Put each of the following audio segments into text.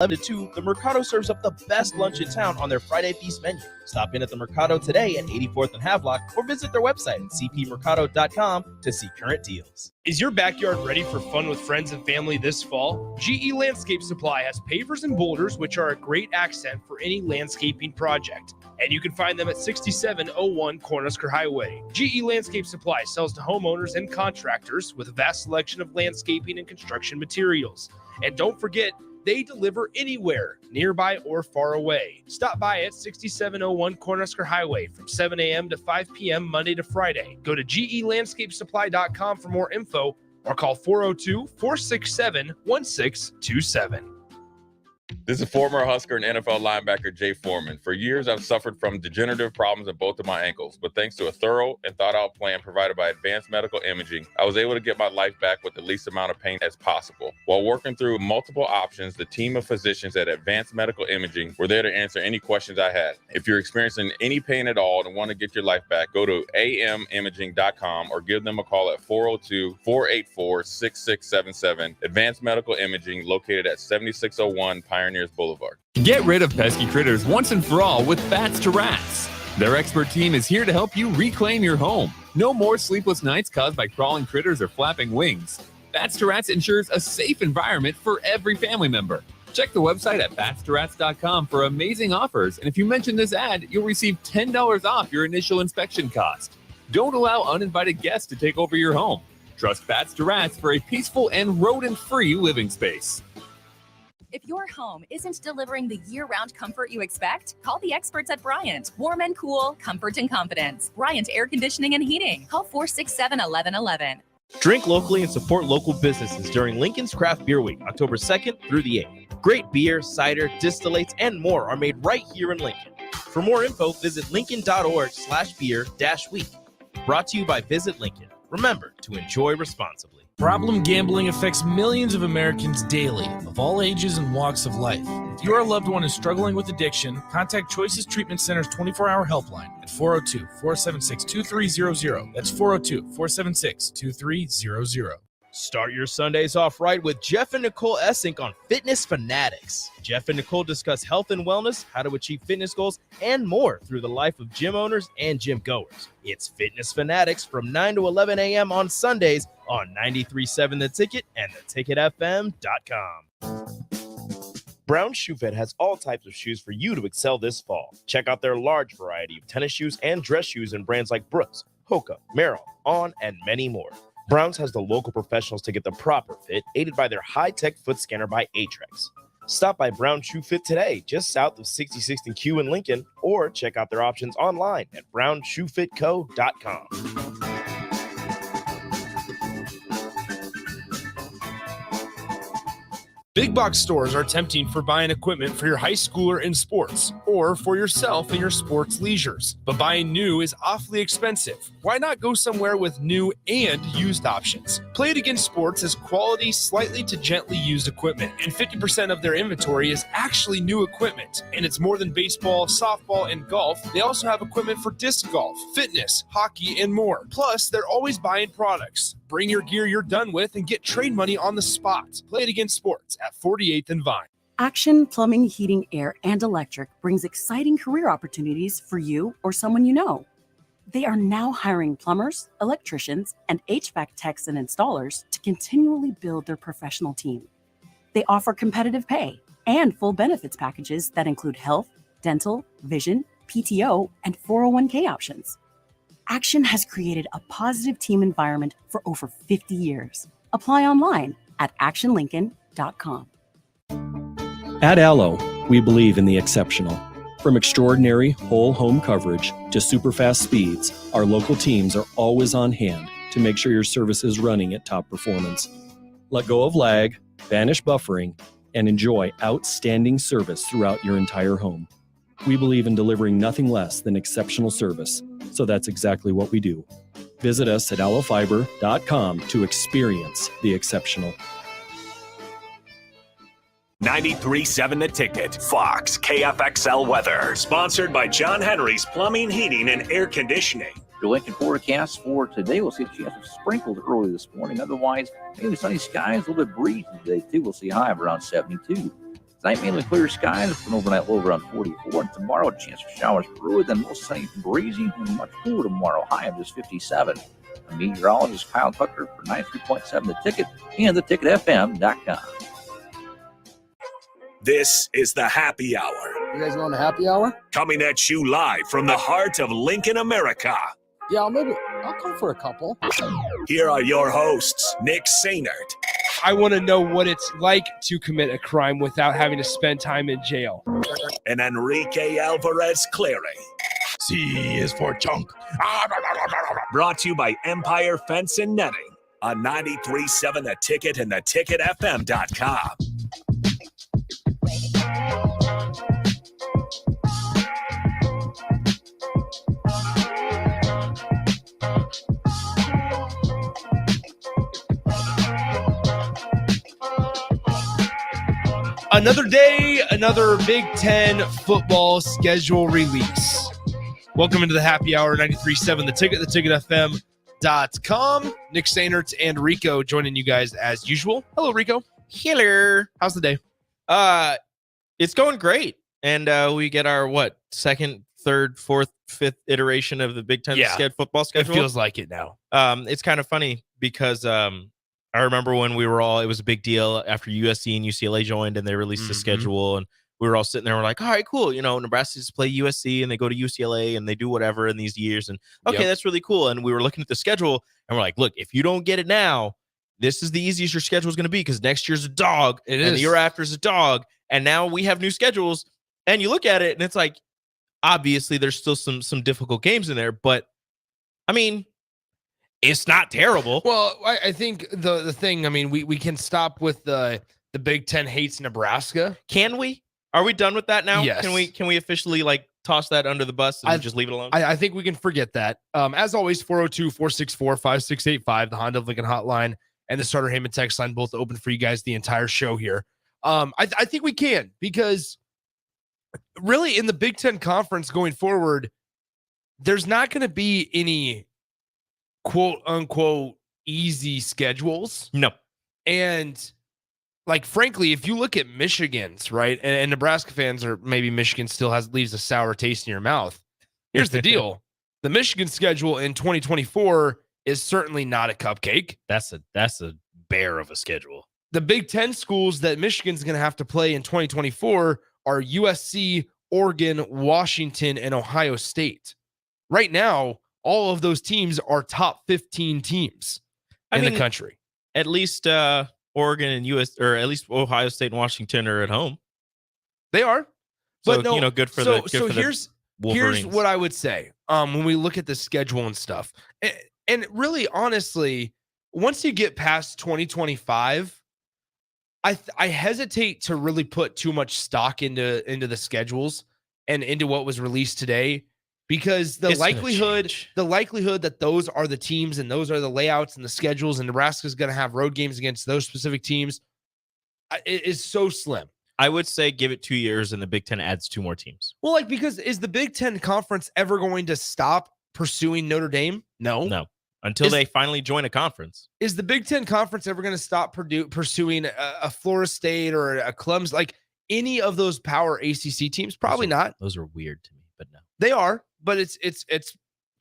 11 to 2, the Mercado serves up the best lunch in town on their Friday Feast menu. Stop in at the Mercado today at 84th and Havelock or visit their website at cpmercado.com to see current deals. Is your backyard ready for fun with friends and family this fall? GE Landscape Supply has pavers and boulders, which are a great accent for any landscaping project. And you can find them at 6701 Cornhusker Highway. GE Landscape Supply sells to homeowners and contractors with a vast selection of landscaping and construction materials. And don't forget, they deliver anywhere, nearby or far away. Stop by at 6701 Cornhusker Highway from 7 a.m. to 5 p.m. Monday to Friday. Go to gelandscapesupply.com for more info or call 402-467-1627. This is former Husker and NFL linebacker Jay Foreman. For years, I've suffered from degenerative problems in both of my ankles, but thanks to a thorough and thought-out plan provided by Advanced Medical Imaging, I was able to get my life back with the least amount of pain as possible. While working through multiple options, the team of physicians at Advanced Medical Imaging were there to answer any questions I had. If you're experiencing any pain at all and want to get your life back, go to amimaging.com or give them a call at 402-484-6677. Advanced Medical Imaging, located at 7601 Pioneers Boulevard. Get rid of pesky critters once and for all with Bats to Rats. Their expert team is here to help you reclaim your home. No more sleepless nights caused by crawling critters or flapping wings. Bats to Rats ensures a safe environment for every family member. Check the website at batstorats.com for amazing offers, and if you mention this ad, you'll receive $10 off your initial inspection cost. Don't allow uninvited guests to take over your home. Trust Bats to Rats for a peaceful and rodent-free living space. If your home isn't delivering the year-round comfort you expect, call the experts at Bryant. Warm and cool, comfort and confidence. Bryant Air Conditioning and Heating. Call 467-1111. Drink locally and support local businesses during Lincoln's Craft Beer Week, October 2nd through the 8th. Great beer, cider, distillates, and more are made right here in Lincoln. For more info, visit lincoln.org/beer-week. Brought to you by Visit Lincoln. Remember to enjoy responsibly. Problem gambling affects millions of Americans daily, of all ages and walks of life. If your loved one is struggling with addiction, contact Choices Treatment Center's 24-hour helpline at 402-476-2300. That's 402-476-2300. Start your Sundays off right with Jeff and Nicole Essink on Fitness Fanatics. Jeff and Nicole discuss health and wellness, how to achieve fitness goals, and more through the life of gym owners and gym goers. It's Fitness Fanatics from 9 to 11 a.m. on Sundays on 93.7 The Ticket and theticketfm.com. Brown Shoe Fit has all types of shoes for you to excel this fall. Check out their large variety of tennis shoes and dress shoes in brands like Brooks, Hoka, Merrell, On, and many more. Browns has the local professionals to get the proper fit, aided by their high-tech foot scanner by Aetrex. Stop by Brown Shoe Fit today, just south of 66th and Q in Lincoln, or check out their options online at brownshoefitco.com. Big box stores are tempting for buying equipment for your high schooler in sports or for yourself in your sports leisures. But buying new is awfully expensive. Why not go somewhere with new and used options? Play It Again Sports has quality, slightly to gently used equipment, and 50% of their inventory is actually new equipment. And it's more than baseball, softball, and golf. They also have equipment for disc golf, fitness, hockey, and more. Plus, they're always buying products. Bring your gear you're done with and get trade money on the spot. Play It Again Sports at 48th and Vine. Action Plumbing, Heating, Air, and Electric brings exciting career opportunities for you or someone you know. They are now hiring plumbers, electricians, and HVAC techs and installers to continually build their professional team. They offer competitive pay and full benefits packages that include health, dental, vision, PTO, and 401k options. Action has created a positive team environment for over 50 years. Apply online at actionlincoln.com. At Allo, we believe in the exceptional. From extraordinary whole home coverage to super fast speeds, our local teams are always on hand to make sure your service is running at top performance. Let go of lag, banish buffering, and enjoy outstanding service throughout your entire home. We believe in delivering nothing less than exceptional service, so that's exactly what we do. Visit us at allofiber.com to experience the exceptional. 93.7 The Ticket, Fox, KFXL weather. Sponsored by John Henry's Plumbing, Heating, and Air Conditioning. Your Lincoln forecast for today, we'll see a chance of sprinkles early this morning. Otherwise, mainly sunny skies, a little bit breezy today, too. We'll see a high of around 72. Tonight, mainly clear skies with an overnight low around 44. And tomorrow, a chance for showers through, then most sunny, breezy, and much cooler tomorrow. High of just 57. I'm meteorologist Kyle Tucker for 93.7 The Ticket and theticketfm.com. This is the Happy Hour. You guys going to happy hour? Coming at you live from the heart of Lincoln, America. Yeah, I'll come for a couple. Here are your hosts, Nick Sainert. I want to know what it's like to commit a crime without having to spend time in jail. And Enrique Alvarez Clary. C is for chunk. Brought to you by Empire Fence and Netting on 93.7 The Ticket and theticketfm.com. Another day, another Big Ten football schedule release. Welcome into the Happy Hour, 93.7 The Ticket, theticketfm.com. Nick Sainert and Rico joining you guys as usual. Hello, Rico. Hello. How's the day? It's going great. And we get our, second, third, fourth, fifth iteration of the Big Ten football schedule? It feels like it now. It's kind of funny because I remember when it was a big deal after USC and UCLA joined and they released the schedule, and we were all sitting there. We're like, all right, cool. Nebraska's play USC and they go to UCLA and they do whatever in these years. And okay, that's really cool. And we were looking at the schedule and we're like, look, if you don't get it now, this is the easiest your schedule is going to be because next year's a dog and the year after is a dog. And now we have new schedules and you look at it and it's like, obviously there's still some difficult games in there, but I mean, it's not terrible. Well, I think the thing, I mean, we can stop with the Big Ten hates Nebraska. Can we? Are we done with that now? Yes. Can we officially toss that under the bus and just leave it alone? I think we can forget that. As always, 402-464-5685, the Honda of Lincoln hotline and the Starter Heyman text line, both open for you guys the entire show here. I think we can, because really in the Big Ten Conference going forward, there's not going to be any quote unquote easy schedules. No. And frankly, if you look at Michigan's, right, and Nebraska fans, or maybe Michigan still leaves a sour taste in your mouth. Here's the deal. The Michigan schedule in 2024 is certainly not a cupcake. That's a bear of a schedule. The Big Ten schools that Michigan's going to have to play in 2024 are USC, Oregon, Washington, and Ohio State. Right now, all of those teams are top 15 teams in the country. At least Oregon and or at least Ohio State and Washington are at home. They are. But so, good for the here's what I would say when we look at the schedule and stuff. And really, honestly, once you get past 2025, I hesitate to really put too much stock into the schedules and into what was released today, because the likelihood that those are the teams and those are the layouts and the schedules, and Nebraska's going to have road games against those specific teams, is so slim. I would say give it 2 years and the Big Ten adds 2 more teams. Well, because is the Big Ten Conference ever going to stop pursuing Notre Dame? No. Until they finally join a conference. Is the Big Ten Conference ever going to stop pursuing a Florida State or a Clemson, any of those power ACC teams? Probably not. Those are weird to me, but no. They are, but it's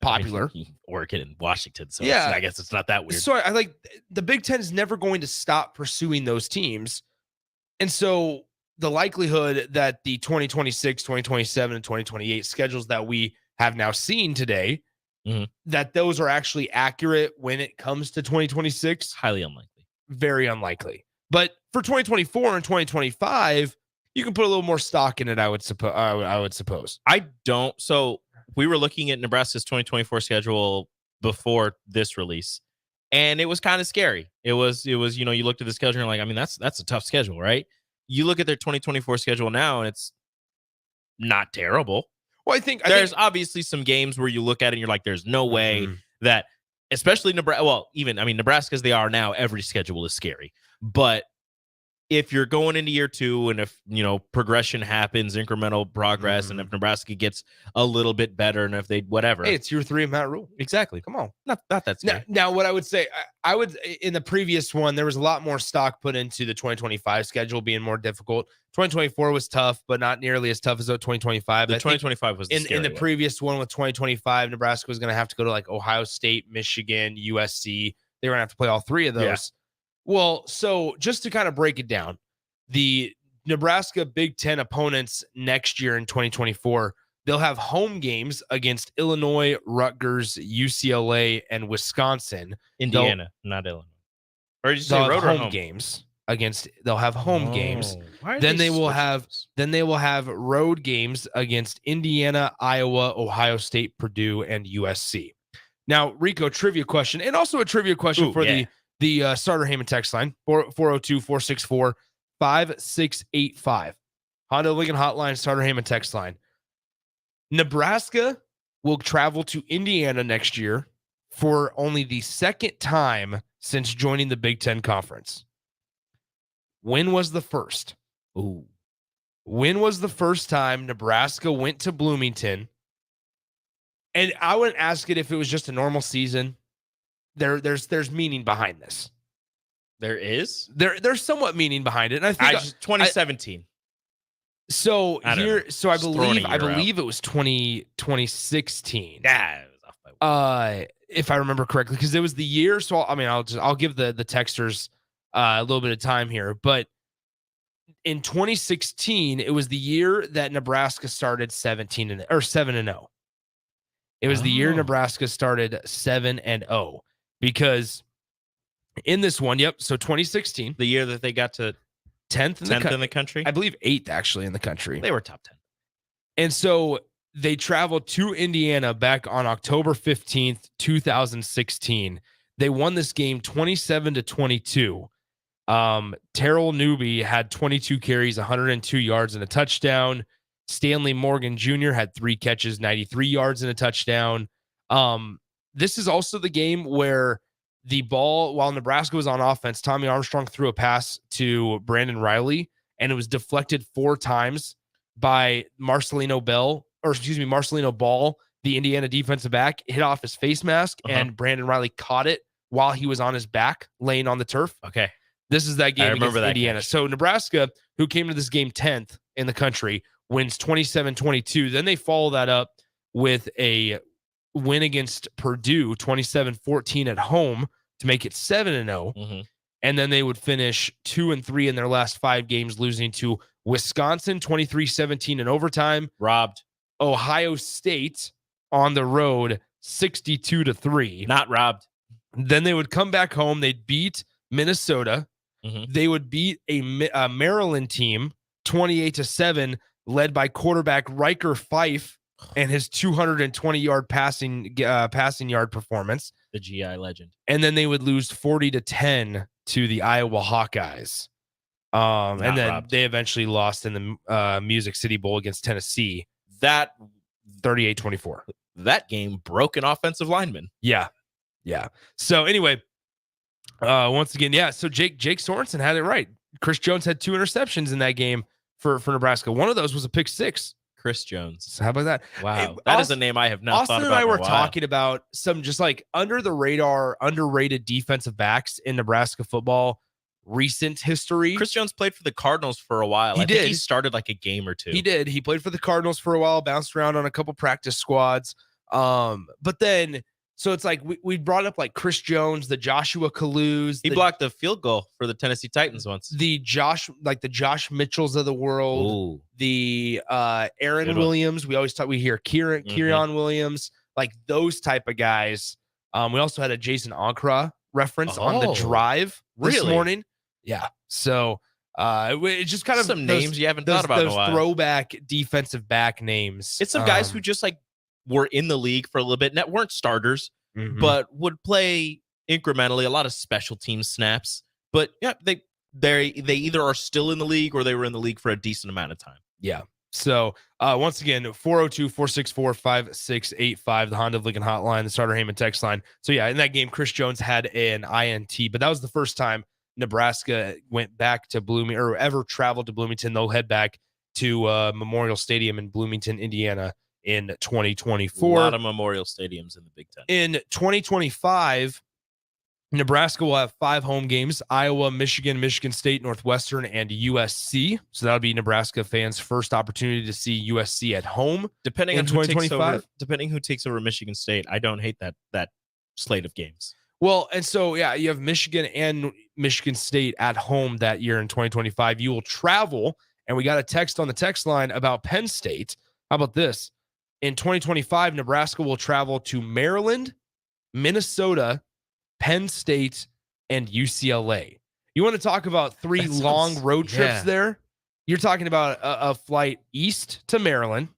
popular. Oregon and Washington, so yeah. I guess it's not that weird. So I like the Big Ten is never going to stop pursuing those teams. And so the likelihood that the 2026, 2027, and 2028 schedules that we have now seen today, that those are actually accurate when it comes to 2026, highly unlikely. Very unlikely. But for 2024 and 2025, you can put a little more stock in it, I would suppose. I don't. So we were looking at Nebraska's 2024 schedule before this release, and it was kind of scary. It was, you looked at the schedule and you're like, I mean, that's a tough schedule, right? You look at their 2024 schedule now, and it's not terrible. Well, I think there's obviously some games where you look at it and you're like, there's no way that, especially Nebraska. Well, even, Nebraska as they are now, every schedule is scary. But if you're going into year 2 and if, progression happens, incremental progress, and if Nebraska gets a little bit better and if they whatever. Hey, it's year 3 of Matt Rule. Exactly. Come on. Not that scary. Now, what I would say, I would, in the previous one, there was a lot more stock put into the 2025 schedule being more difficult. 2024 was tough, but not nearly as tough as 2025. The 2025 was in the previous one with 2025, Nebraska was going to have to go to like Ohio State, Michigan, USC. They were going to have to play all 3 of those. Yeah. Well, so just to kind of break it down, the Nebraska Big Ten opponents next year in 2024, they'll have home games against Illinois, Rutgers, UCLA, and Wisconsin. Indiana, not Illinois. Or did you say They'll road have or home home games against. They'll have home games. Why are Then they will switching have. those? Then they will have road games against Indiana, Iowa, Ohio State, Purdue, and USC. Now, Rico, trivia question, and also a trivia question Ooh, for yeah. the Starter Heyman text line, 402-464-5685. Honda Lincoln Hotline, Starter Heyman text line. Nebraska will travel to Indiana next year for only the second time since joining the Big Ten Conference. When was the first? Ooh. When was the first time Nebraska went to Bloomington? And I wouldn't ask it if it was just a normal season. There's meaning behind this. There is? There's somewhat meaning behind it. And I think 2017. So I don't here, know. so I Just throwing believe a year it was 2016. Yeah, it was off by If I remember correctly, because it was the year. So I'll give the texters a little bit of time here. But in 2016, it was the year that Nebraska started 7-0. It was the year Nebraska started 7-0 because in this one, so 2016, the year that they got to 10th in the country. I believe 8th actually in the country. They were top 10. And so they traveled to Indiana back on October 15th, 2016. They won this game 27-22. Terrell Newby had 22 carries, 102 yards and a touchdown. Stanley Morgan Jr. had 3 catches, 93 yards and a touchdown. This is also the game where the ball, while Nebraska was on offense, Tommy Armstrong threw a pass to Brandon Riley, and it was deflected 4 times by Marcelino Ball, the Indiana defensive back, hit off his face mask, and Brandon Riley caught it while he was on his back, laying on the turf. Okay. This is that game against that Indiana. catch. So Nebraska, who came to this game 10th in the country, wins 27-22. Then they follow that up with a win against Purdue, 27-14 at home to make it 7-0. And then they would finish 2-3 in their last 5 games, losing to Wisconsin 23-17 in overtime. Robbed. Ohio State on the road 62-3. Not robbed. Then they would come back home. They'd beat Minnesota. They would beat a Maryland team 28-7, led by quarterback Riker Fife and his 220-yard passing yard performance. The GI legend. And then they would lose 40-10 to the Iowa Hawkeyes. And then robbed. they eventually lost in the Music City Bowl against Tennessee. That 38-24. That game broke an offensive lineman. Yeah. So anyway, once again, so Jake Sorensen had it right. Chris Jones had 2 interceptions in that game for Nebraska. One of those was a pick 6. Chris Jones. So how about that? Wow. That is a name I have not Austin thought and about I in a were while. talking about some just like under the radar, underrated defensive backs in Nebraska football recent history. Chris Jones played for the Cardinals for a while. He I think he did. started like a game or 2. He did. He played for the Cardinals for a while, bounced around on a couple practice squads. But then, so it's like we brought up like Chris Jones, the Joshua Kaluz. He blocked the field goal for the Tennessee Titans once. The Josh Mitchells of the world. Ooh. The Aaron Good one. Williams. We hear Kieran Williams, like those type of guys. We also had a Jason Ankara reference on the drive this really? morning. Yeah. So it's just kind of Some names you haven't thought about in a those while. throwback defensive back names. It's some guys who just like were in the league for a little bit, and weren't starters, but would play incrementally, a lot of special team snaps. But yeah, they either are still in the league or they were in the league for a decent amount of time. Yeah. So once again, 402-464-5685, the Honda of Lincoln hotline, the Starter Heyman text line. So yeah, in that game, Chris Jones had an INT, but that was the first time Nebraska went back to Bloomington or ever traveled to Bloomington, they'll head back to Memorial Stadium in Bloomington, Indiana in 2024. A lot of Memorial Stadiums in the Big Ten. In 2025, Nebraska will have 5 home games: Iowa, Michigan, Michigan State, Northwestern, and USC. So that'll be Nebraska fans' first opportunity to see USC at home. Depending in on who 2025. who takes over Michigan State, I don't hate that slate of games. Well, and so, yeah, you have Michigan and Michigan State at home that year in 2025. You will travel, and we got a text on the text line about Penn State. How about this? In 2025, Nebraska will travel to Maryland, Minnesota, Penn State, and UCLA. You want to talk about 3 long road trips there? You're talking about a flight east to Maryland,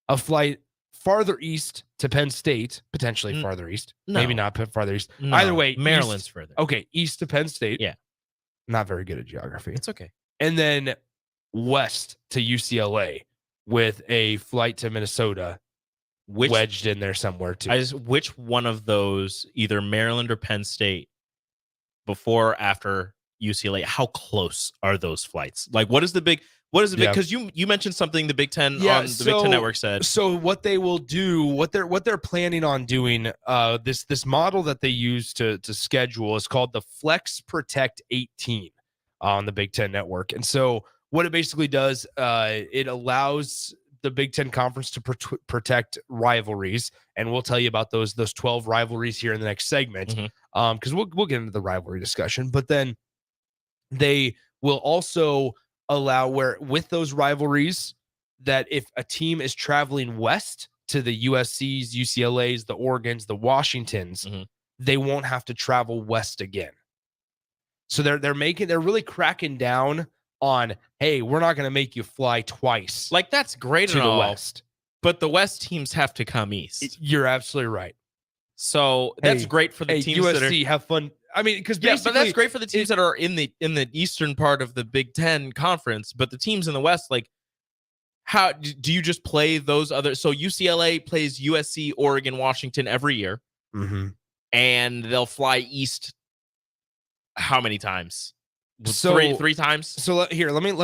a flight farther east to Penn State, potentially farther east. No. Maybe not farther east. No. Either way, Maryland's east, further. Okay, east to Penn State. Yeah. Not very good at geography. It's okay. And then west to UCLA with a flight to Minnesota wedged in there somewhere too. Which one of those, either Maryland or Penn State, before or after UCLA, how close are those flights? Like, what is the big? Because you mentioned something the Big Ten on the Big Ten Network said. So what they will do, what they're planning on doing, this model that they use to schedule is called the Flex Protect 18 on the Big Ten Network. And so what it basically does, it allows the Big Ten Conference to protect rivalries, and we'll tell you about those 12 rivalries here in the next segment, because we'll get into the rivalry discussion. But then they will also allow where with those rivalries that if a team is traveling west to the USCs, UCLAs, the Oregons, the Washingtons, they won't have to travel west again. So they're really cracking down on, hey, we're not going to make you fly twice. Like, that's great to and the all, west. but the West teams have to come east. You're absolutely right. So that's great for the teams USC, that are have fun. I mean, because but that's great for the teams that are in the eastern part of the Big Ten conference. But the teams in the West, like, how do you just play those other? So UCLA plays USC, Oregon, Washington every year, and they'll fly east. How many times? So three times. So let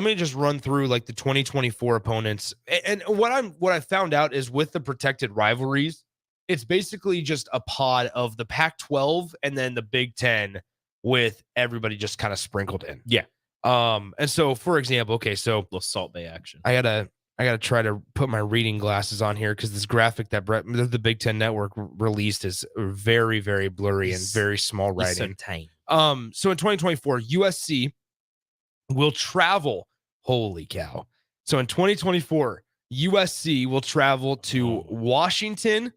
me just run through like the 2024 opponents. And what I found out is with the protected rivalries, it's basically just a pod of the Pac-12 and then the Big Ten with everybody just kind of sprinkled in. Yeah. And so for example, okay, so little Salt Bay action. I gotta try to put my reading glasses on here because this graphic that the Big Ten Network released is very, very blurry and very small writing. So tiny. So in 2024, USC will travel. Holy cow. So in 2024, USC will travel to Washington,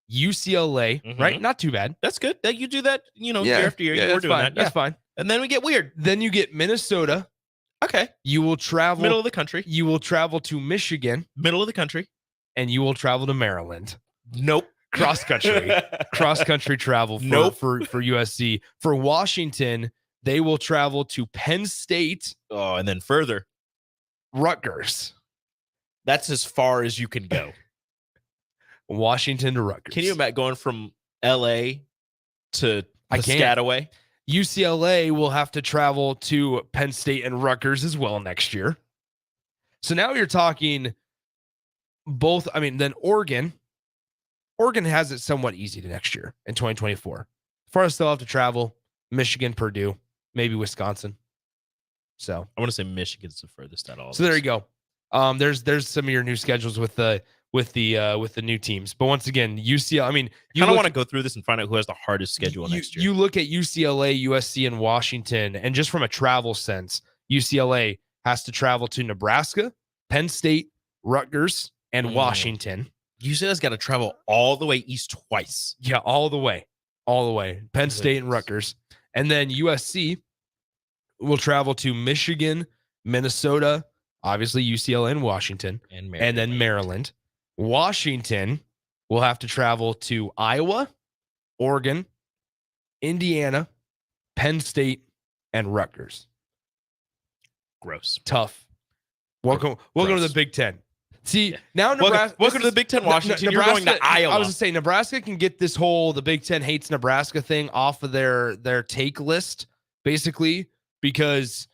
UCLA, right? Not too bad. That's good. That you do that, year after year. Yeah, We're doing that. That's fine. And then we get weird. Then you get Minnesota. Okay. You will travel middle of the country. You will travel to Michigan, middle of the country, and you will travel to Maryland. Nope. Cross country travel for USC. For Washington, they will travel to Penn State. Oh, and then further, Rutgers. That's as far as you can go. Washington to Rutgers. Can you imagine going from LA to Piscataway? UCLA will have to travel to Penn State and Rutgers as well next year. So now you're talking both. I mean, then Oregon has it somewhat easy to next year in 2024. First, they'll have to travel Michigan, Purdue, maybe Wisconsin. So I want to say Michigan's the furthest at all. So there you go. There's some of your new schedules with the new teams. But once again, UCLA, I mean, you want to go through this and find out who has the hardest schedule next year. You look at UCLA, USC, and Washington, and just from a travel sense, UCLA has to travel to Nebraska, Penn State, Rutgers, and Washington. UCLA's got to travel all the way east twice. Yeah, all the way. Penn State and Rutgers. And then USC will travel to Michigan, Minnesota, obviously UCLA and Washington, and then Maryland. Washington will have to travel to Iowa, Oregon, Indiana, Penn State, and Rutgers. Gross. Tough. Welcome to the Big Ten. See, now Nebraska. Welcome to the Big Ten, Washington. You're going to Iowa. I was going to say, Nebraska can get this whole the Big Ten hates Nebraska thing off of their take list, basically, because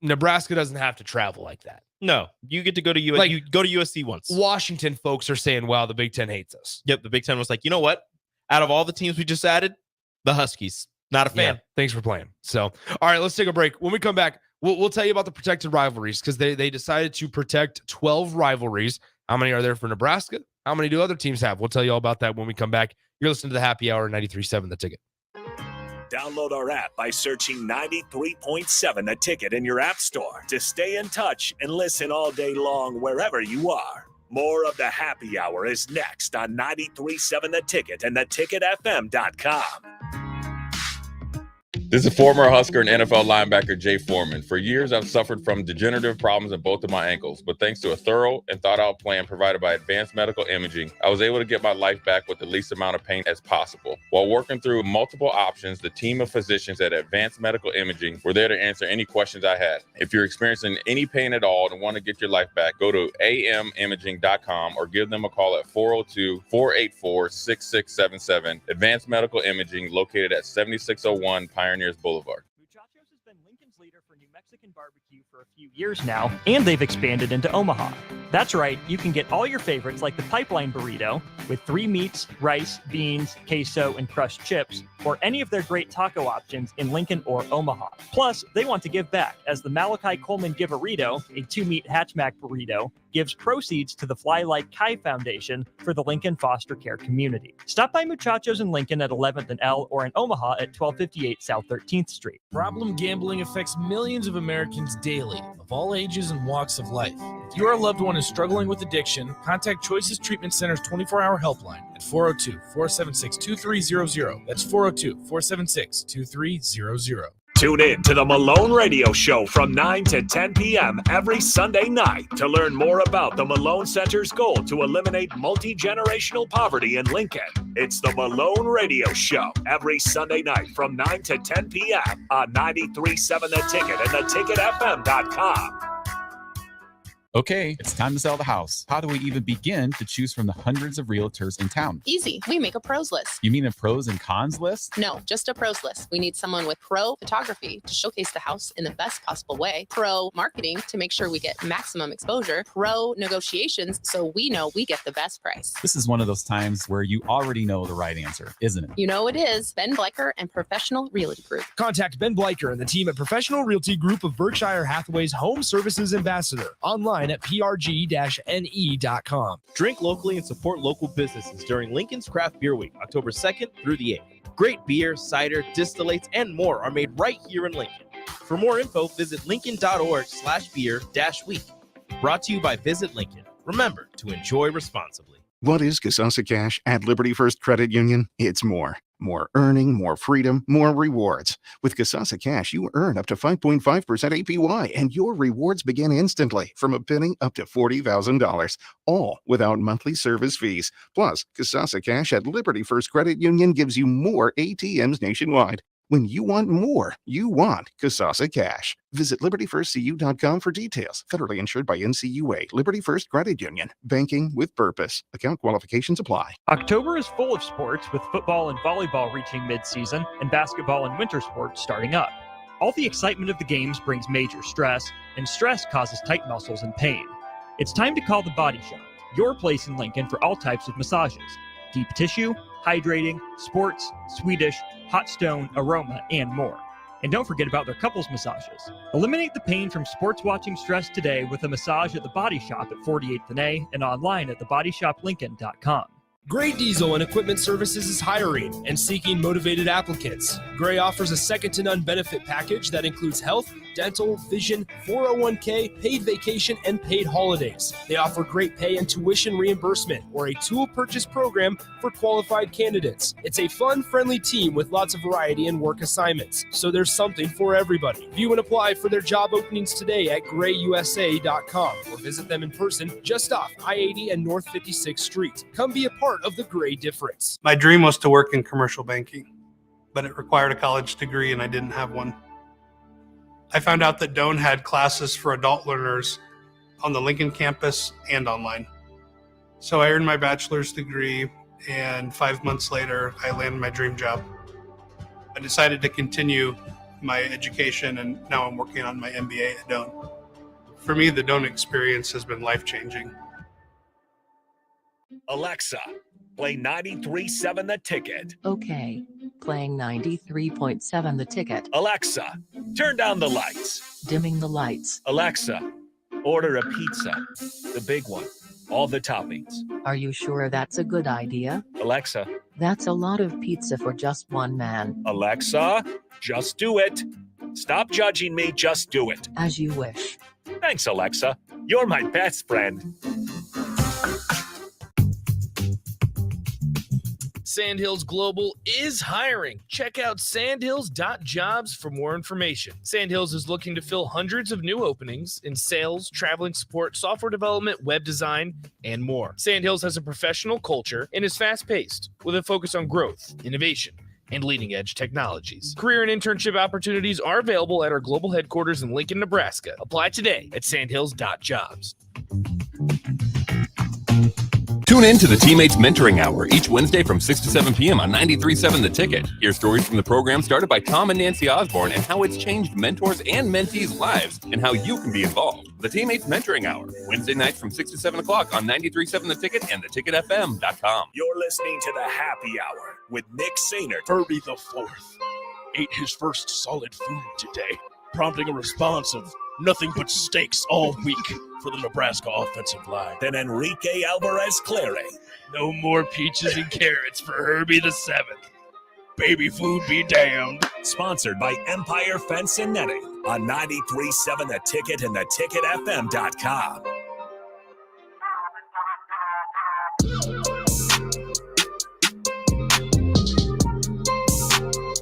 Nebraska doesn't have to travel like that. No, you get to go to you go to USC once. Washington folks are saying, wow, the Big Ten hates us. Yep, the Big Ten was like, you know what? Out of all the teams we just added, the Huskies. Not a fan. Yeah, thanks for playing. So, all right, let's take a break. When we come back, we'll tell you about the protected rivalries because they decided to protect 12 rivalries. How many are there for Nebraska? How many do other teams have? We'll tell you all about that when we come back. You're listening to the Happy Hour 93.7 The Ticket. Download our app by searching 93.7 The Ticket in your app store to stay in touch and listen all day long wherever you are. More of the Happy Hour is next on 93.7 The Ticket and theticketfm.com. This is former Husker and NFL linebacker Jay Foreman. For years, I've suffered from degenerative problems in both of my ankles, but thanks to a thorough and thought-out plan provided by Advanced Medical Imaging, I was able to get my life back with the least amount of pain as possible. While working through multiple options, the team of physicians at Advanced Medical Imaging were there to answer any questions I had. If you're experiencing any pain at all and want to get your life back, go to amimaging.com or give them a call at 402-484-6677. Advanced Medical Imaging, located at 7601 Pioneers Boulevard. Muchachos has been Lincoln's leader for New Mexican barbecue for a few years now, and they've expanded into Omaha. That's right, you can get all your favorites like the pipeline burrito with 3 meats, rice, beans, queso, and crushed chips, or any of their great taco options in Lincoln or Omaha. Plus, they want to give back, as the Malachi Coleman Give-A-Rito, a 2-meat hatchback burrito, gives proceeds to the Fly Like Kai Foundation for the Lincoln foster care community. Stop by Muchachos in Lincoln at 11th and L or in Omaha at 1258 South 13th Street. Problem gambling affects millions of Americans daily, of all ages and walks of life. If your loved one is struggling with addiction, contact Choices Treatment Center's 24-hour helpline at 402-476-2300. That's 402-476-2300. Tune in to the Malone Radio Show from 9 to 10 p.m. every Sunday night to learn more about the Malone Center's goal to eliminate multi-generational poverty in Lincoln. It's the Malone Radio Show every Sunday night from 9 to 10 p.m. on 93.7 The Ticket and theticketfm.com. Okay, it's time to sell the house. How do we even begin to choose from the hundreds of realtors in town? Easy. We make a pros list. You mean a pros and cons list? No, just a pros list. We need someone with pro photography to showcase the house in the best possible way, pro marketing to make sure we get maximum exposure, pro negotiations so we know we get the best price. This is one of those times where you already know the right answer, isn't it? You know it is. Ben Bleicher and Professional Realty Group. Contact Ben Bleicher and the team at Professional Realty Group of Berkshire Hathaway's Home Services Ambassador. Online at prg-ne.com. Drink locally and support local businesses during Lincoln's Craft Beer Week, October 2nd through the 8th. Great beer, cider, distillates, and more are made right here in Lincoln. For more info, visit lincoln.org/beer-week. Brought to you by Visit Lincoln. Remember to enjoy responsibly. What is Kasasa Cash at Liberty First Credit Union? It's more. More earning, more freedom, more rewards. With Kasasa Cash, you earn up to 5.5% APY, and your rewards begin instantly from a penny up to $40,000, all without monthly service fees. Plus, Kasasa Cash at Liberty First Credit Union gives you more ATMs nationwide. When you want more, you want Kasasa Cash. Visit libertyfirstcu.com for details. Federally insured by NCUA. Liberty First Credit Union. Banking with purpose. Account qualifications apply. October is full of sports, with football and volleyball reaching midseason and basketball and winter sports starting up. All the excitement of the games brings major stress, and stress causes tight muscles and pain. It's time to call The Body Shop, your place in Lincoln for all types of massages. Deep tissue, hydrating, sports, Swedish, hot stone, aroma, and more. And don't forget about their couples massages. Eliminate the pain from sports watching stress today with a massage at The Body Shop at 48th and A and online at thebodyshoplincoln.com. Gray Diesel and Equipment Services is hiring and seeking motivated applicants. Gray offers a second-to-none benefit package that includes health, dental, vision, 401k, paid vacation, and paid holidays. They offer great pay and tuition reimbursement or a tool purchase program for qualified candidates. It's a fun, friendly team with lots of variety and work assignments, so there's something for everybody. View and apply for their job openings today at grayusa.com or visit them in person just off I-80 and North 56th Street. Come be a part of the Gray difference. My dream was to work in commercial banking, but it required a college degree and I didn't have one. I found out that Doane had classes for adult learners on the Lincoln campus and online. So I earned my bachelor's degree, and 5 months later, I landed my dream job. I decided to continue my education, and now I'm working on my MBA at Doane. For me, the Doane experience has been life-changing. Alexa, play 93.7 The Ticket. Okay, playing 93.7 The Ticket. Alexa, turn down the lights. Dimming the lights. Alexa, order a pizza. The big one. All the toppings. Are you sure that's a good idea? Alexa. That's a lot of pizza for just one man. Alexa, just do it. Stop judging me, just do it. As you wish. Thanks, Alexa. You're my best friend. Sandhills Global is hiring. Check out sandhills.jobs for more information. Sandhills is looking to fill hundreds of new openings in sales, traveling support, software development, web design, and more. Sandhills has a professional culture and is fast-paced with a focus on growth, innovation, and leading-edge technologies. Career and internship opportunities are available at our global headquarters in Lincoln, Nebraska. Apply today at sandhills.jobs. Tune in to the Teammates Mentoring Hour each Wednesday from 6 to 7 p.m. on 93.7 The Ticket. Hear stories from the program started by Tom and Nancy Osborne and how it's changed mentors and mentees' lives and how you can be involved. The Teammates Mentoring Hour, Wednesday nights from 6 to 7 o'clock on 93.7 The Ticket and theticketfm.com. You're listening to the Happy Hour with Nick Sainert. Herbie the Fourth ate his first solid food today, prompting a response of nothing but steaks all week for the Nebraska offensive line. Then Enrique Alvarez Clary. No more peaches and carrots for Herbie the Seventh. Baby food be damned. Sponsored by Empire Fence and Netting on 93.7 The Ticket and theticketfm.com.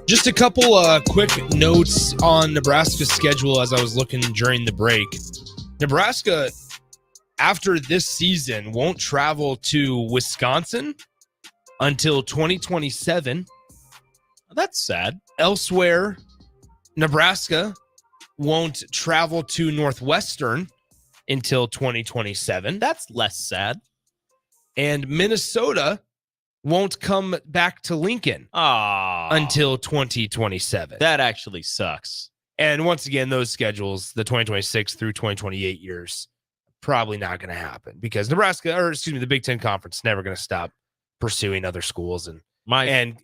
Just a couple quick notes on Nebraska's schedule as I was looking during the break. Nebraska, after this season, won't travel to Wisconsin until 2027. That's sad. Elsewhere, Nebraska won't travel to Northwestern until 2027. That's less sad. And Minnesota won't come back to Lincoln until 2027. That actually sucks. And once again, those schedules, the 2026 through 2028 years, probably not going to happen because the Big Ten Conference never going to stop pursuing other schools and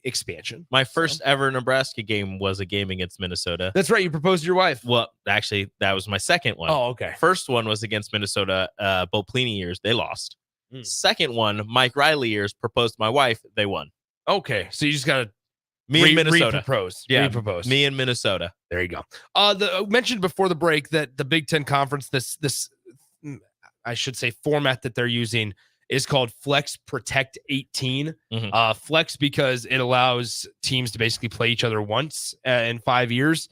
expansion. My first ever Nebraska game was a game against Minnesota. That's right. You proposed to your wife. Well, actually, that was my second one. Oh, okay. First one was against Minnesota. Bo Pelini years, they lost. Second one, Mike Riley years, proposed to my wife, they won. Okay, so you just got to and Minnesota. Repropose. Yeah, repropose. Me and Minnesota. There you go. Mentioned before the break that the Big Ten Conference, this I should say format that they're using is called Flex Protect 18. Flex because it allows teams to basically play each other once in 5 years,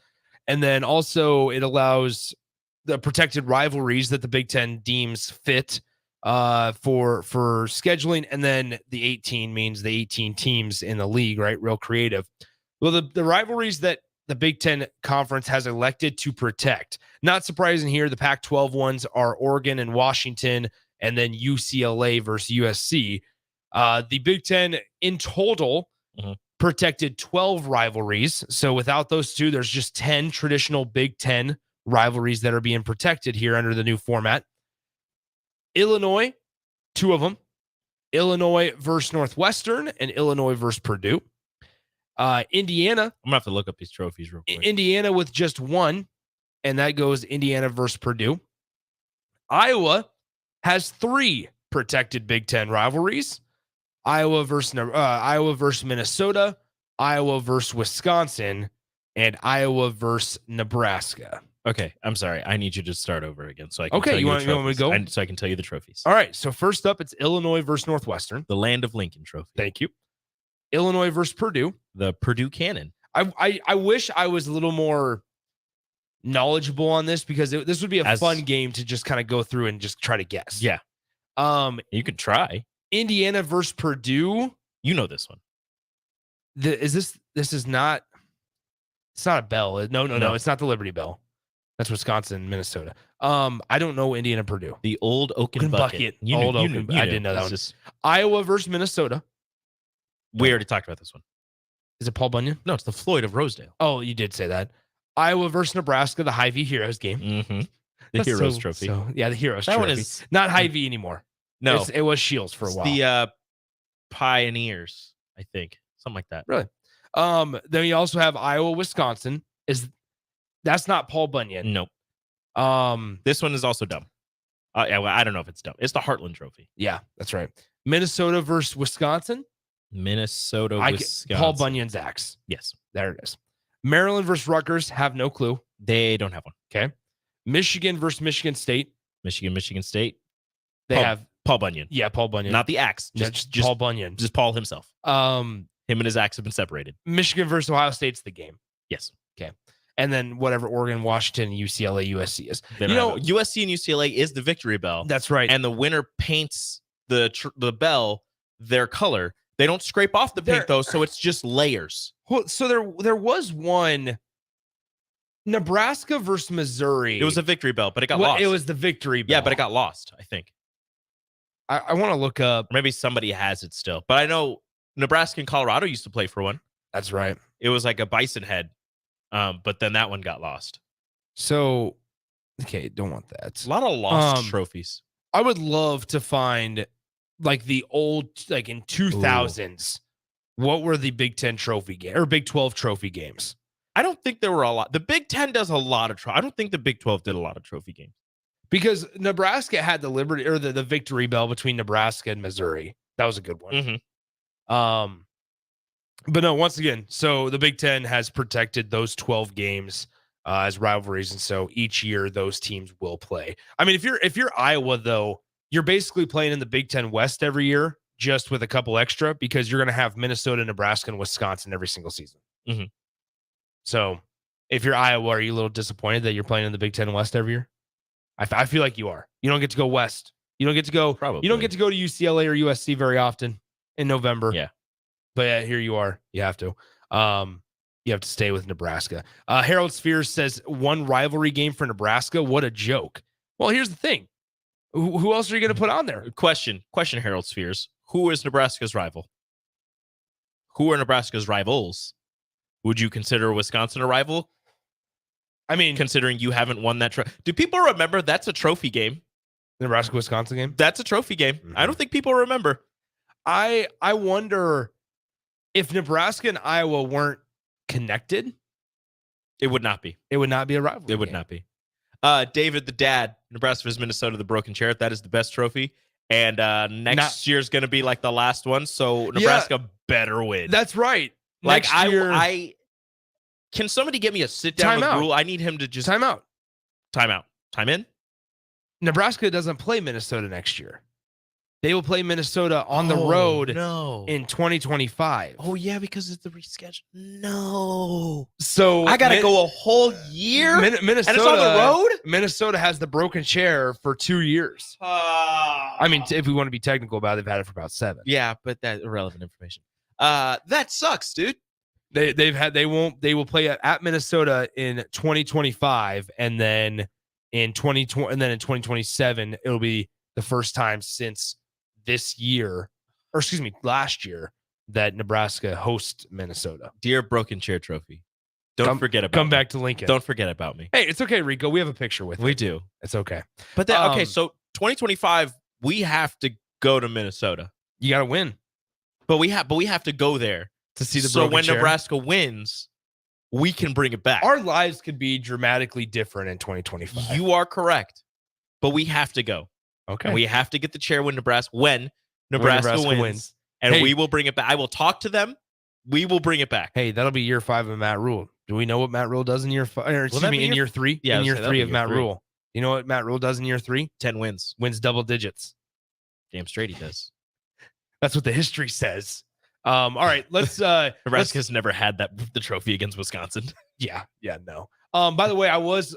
and then also it allows the protected rivalries that the Big Ten deems fit for scheduling, and then the 18 means the 18 teams in the league, right? Real creative. Well, the rivalries that the Big Ten Conference has elected to protect, not surprising here, the Pac-12 ones are Oregon and Washington, and then UCLA versus USC. The Big Ten in total protected 12 rivalries. So without those two, there's just 10 traditional Big Ten rivalries that are being protected here under the new format. Illinois, 2 of them. Illinois versus Northwestern and Illinois versus Purdue. Indiana. I'm going to have to look up these trophies real quick. Indiana with just 1, and that goes Indiana versus Purdue. Iowa has 3 protected Big Ten rivalries. Iowa versus Minnesota, Iowa versus Wisconsin, and Iowa versus Nebraska. Okay, I'm sorry. I need you to start over again so I can tell you you want me to go? So I can tell you the trophies. All right, so first up, it's Illinois versus Northwestern. The Land of Lincoln trophy. Thank you. Illinois versus Purdue. The Purdue Cannon. I wish I was a little more knowledgeable on this because this would be a fun game to just kind of go through and just try to guess. Yeah. You could try. Indiana versus Purdue. You know this one. It's not a bell. No. It's not the Liberty Bell. That's Wisconsin, Minnesota. I don't know Indiana, Purdue. The old Oaken Bucket. I didn't know that one. Iowa versus Minnesota. We already talked about this one. Is it Paul Bunyan? No, it's the Floyd of Rosedale. Oh, you did say that. Iowa versus Nebraska, the Hy-Vee Heroes game. Mm-hmm. The That's Heroes Trophy. Yeah, the Heroes That Trophy. one is not Hy-Vee anymore. No, it was Shields for a it's while. the Pioneers, I think, something like that. Really? Then you also have Iowa, Wisconsin. That's not Paul Bunyan? Nope. This one is also dumb. Yeah, well, I don't know if it's dumb. It's the Heartland Trophy. Yeah, that's right. Minnesota versus Wisconsin. Wisconsin. Paul Bunyan's axe. Yes, there it is. Maryland versus Rutgers. Have no clue. They don't have one. Okay. Michigan versus Michigan State. Michigan State. They have Paul Bunyan. Yeah, Paul Bunyan. Not the axe. Just Paul Bunyan. Just Paul himself. Him and his axe have been separated. Michigan versus Ohio State's the game. Yes. Okay. And then whatever Oregon, Washington, UCLA, USC is. USC and UCLA is the victory bell. That's right. And the winner paints the bell their color. They don't scrape off the paint though, so it's just layers. Well, so there was one Nebraska versus Missouri. It was a victory bell, but it got lost. It was the victory bell. Yeah, but it got lost, I think. I want to look up. Maybe somebody has it still. But I know Nebraska and Colorado used to play for one. That's right. It was like a bison head. But then that one got lost. So, okay, don't want that. A lot of lost trophies. I would love to find like the old, like in 2000s, what were the Big 10 trophy game or Big 12 trophy games? I don't think there were a lot. The Big 10 does a lot of I don't think the Big 12 did a lot of trophy games. Because Nebraska had the Liberty or the victory bell between Nebraska and Missouri. That was a good one. Mm-hmm. But no, once again, so the Big 10 has protected those 12 games as rivalries, and so each year those teams will play. I mean, if you're Iowa though, you're basically playing in the Big 10 West every year, just with a couple extra because you're going to have Minnesota, Nebraska, and Wisconsin every single season. Mm-hmm. So if you're Iowa, are you a little disappointed that you're playing in the Big 10 West every year? I feel like you are. You don't get to go West. You don't get to go. Probably. You don't get to go to UCLA or USC very often in November. Yeah. But here you are. You have to. You have to stay with Nebraska. Harold Spheres says one rivalry game for Nebraska. What a joke. Well, here's the thing. Who else are you going to put on there? Question, Harold Spheres. Who is Nebraska's rival? Who are Nebraska's rivals? Would you consider Wisconsin a rival? I mean, considering you haven't won that trophy. Do people remember that's a trophy game? Nebraska-Wisconsin game? That's a trophy game. Mm-hmm. I don't think people remember. I wonder if Nebraska and Iowa weren't connected. It would not be. It would not be a rivalry. It would not be. David the Dad, Nebraska versus Minnesota, the broken chair. That is the best trophy. And next year's going to be like the last one. So Nebraska better win. That's right. Like I can somebody get me a sit down with Rule? I need him to just time out. Time in. Nebraska doesn't play Minnesota next year. They will play Minnesota on the road in 2025. Oh, yeah, because it's the reschedule. No. So I got to go a whole year? Minnesota, and it's on the road? Minnesota has the broken chair for 2 years. I mean, if we want to be technical about it, they've had it for about 7. Yeah, but that's irrelevant information. That sucks, dude. They will play at Minnesota in 2025, and then in 2020, and then in 2027, it'll be the first time since last year that Nebraska hosts Minnesota. Dear broken chair trophy, forget about come back to Lincoln. Don't forget about me. Hey, it's okay, Rico. We have a picture with we it. do. It's okay. But okay, so 2025, we have to go to Minnesota. You got to win. But we have to go there to see the so when chair. Nebraska wins, we can bring it back. Our lives could be dramatically different in 2025. You are correct. But we have to go. Okay. And we have to get the chair when Nebraska wins. And we will bring it back. I will talk to them. We will bring it back. Hey, that'll be year 5 of Matt Rule. Do we know what Matt Rule does in year 5? In year 3? Yeah, in year 3 of Matt Rule. You know what Matt Rule does in year 3? 10 wins. Wins double digits. Damn straight he does. That's what the history says. All right, let's Nebraska's never had the trophy against Wisconsin. Yeah, no. By the way, I was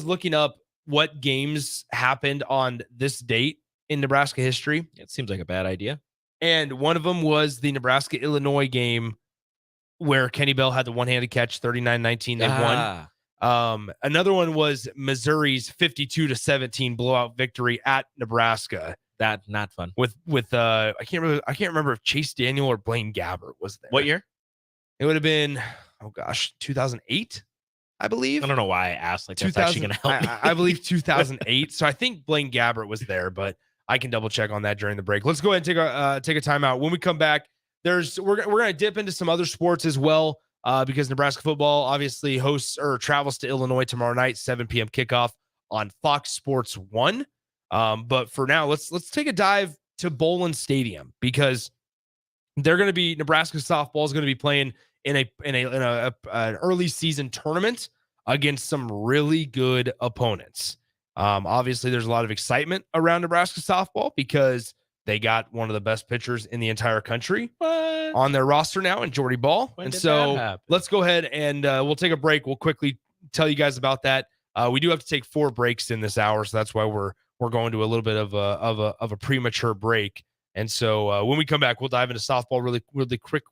looking up what games happened on this date in Nebraska history. It seems like a bad idea. And one of them was the Nebraska-Illinois game where Kenny Bell had the one-handed catch, 39-19, they won. Another one was Missouri's 52-17 blowout victory at Nebraska. That not fun. With I can't remember if Chase Daniel or Blaine Gabbert was there. What year? It would have been 2008. I believe. I don't know why I asked. Like, that's actually going to help me. I believe 2008. So I think Blaine Gabbert was there, but I can double check on that during the break. Let's go ahead and take a timeout. When we come back, we're going to dip into some other sports as well, because Nebraska football obviously hosts or travels to Illinois tomorrow night, 7 p.m. kickoff on Fox Sports 1. But for now, let's take a dive to Bowlin Stadium, because they're going to be Nebraska softball is going to be playing in an early season tournament against some really good opponents. Obviously, there's a lot of excitement around Nebraska softball because they got one of the best pitchers in the entire country on their roster now in Jordy Ball. And so let's go ahead and we'll take a break. We'll quickly tell you guys about that. We do have to take 4 breaks in this hour, so that's why we're going to a little bit of a premature break. And so when we come back, we'll dive into softball really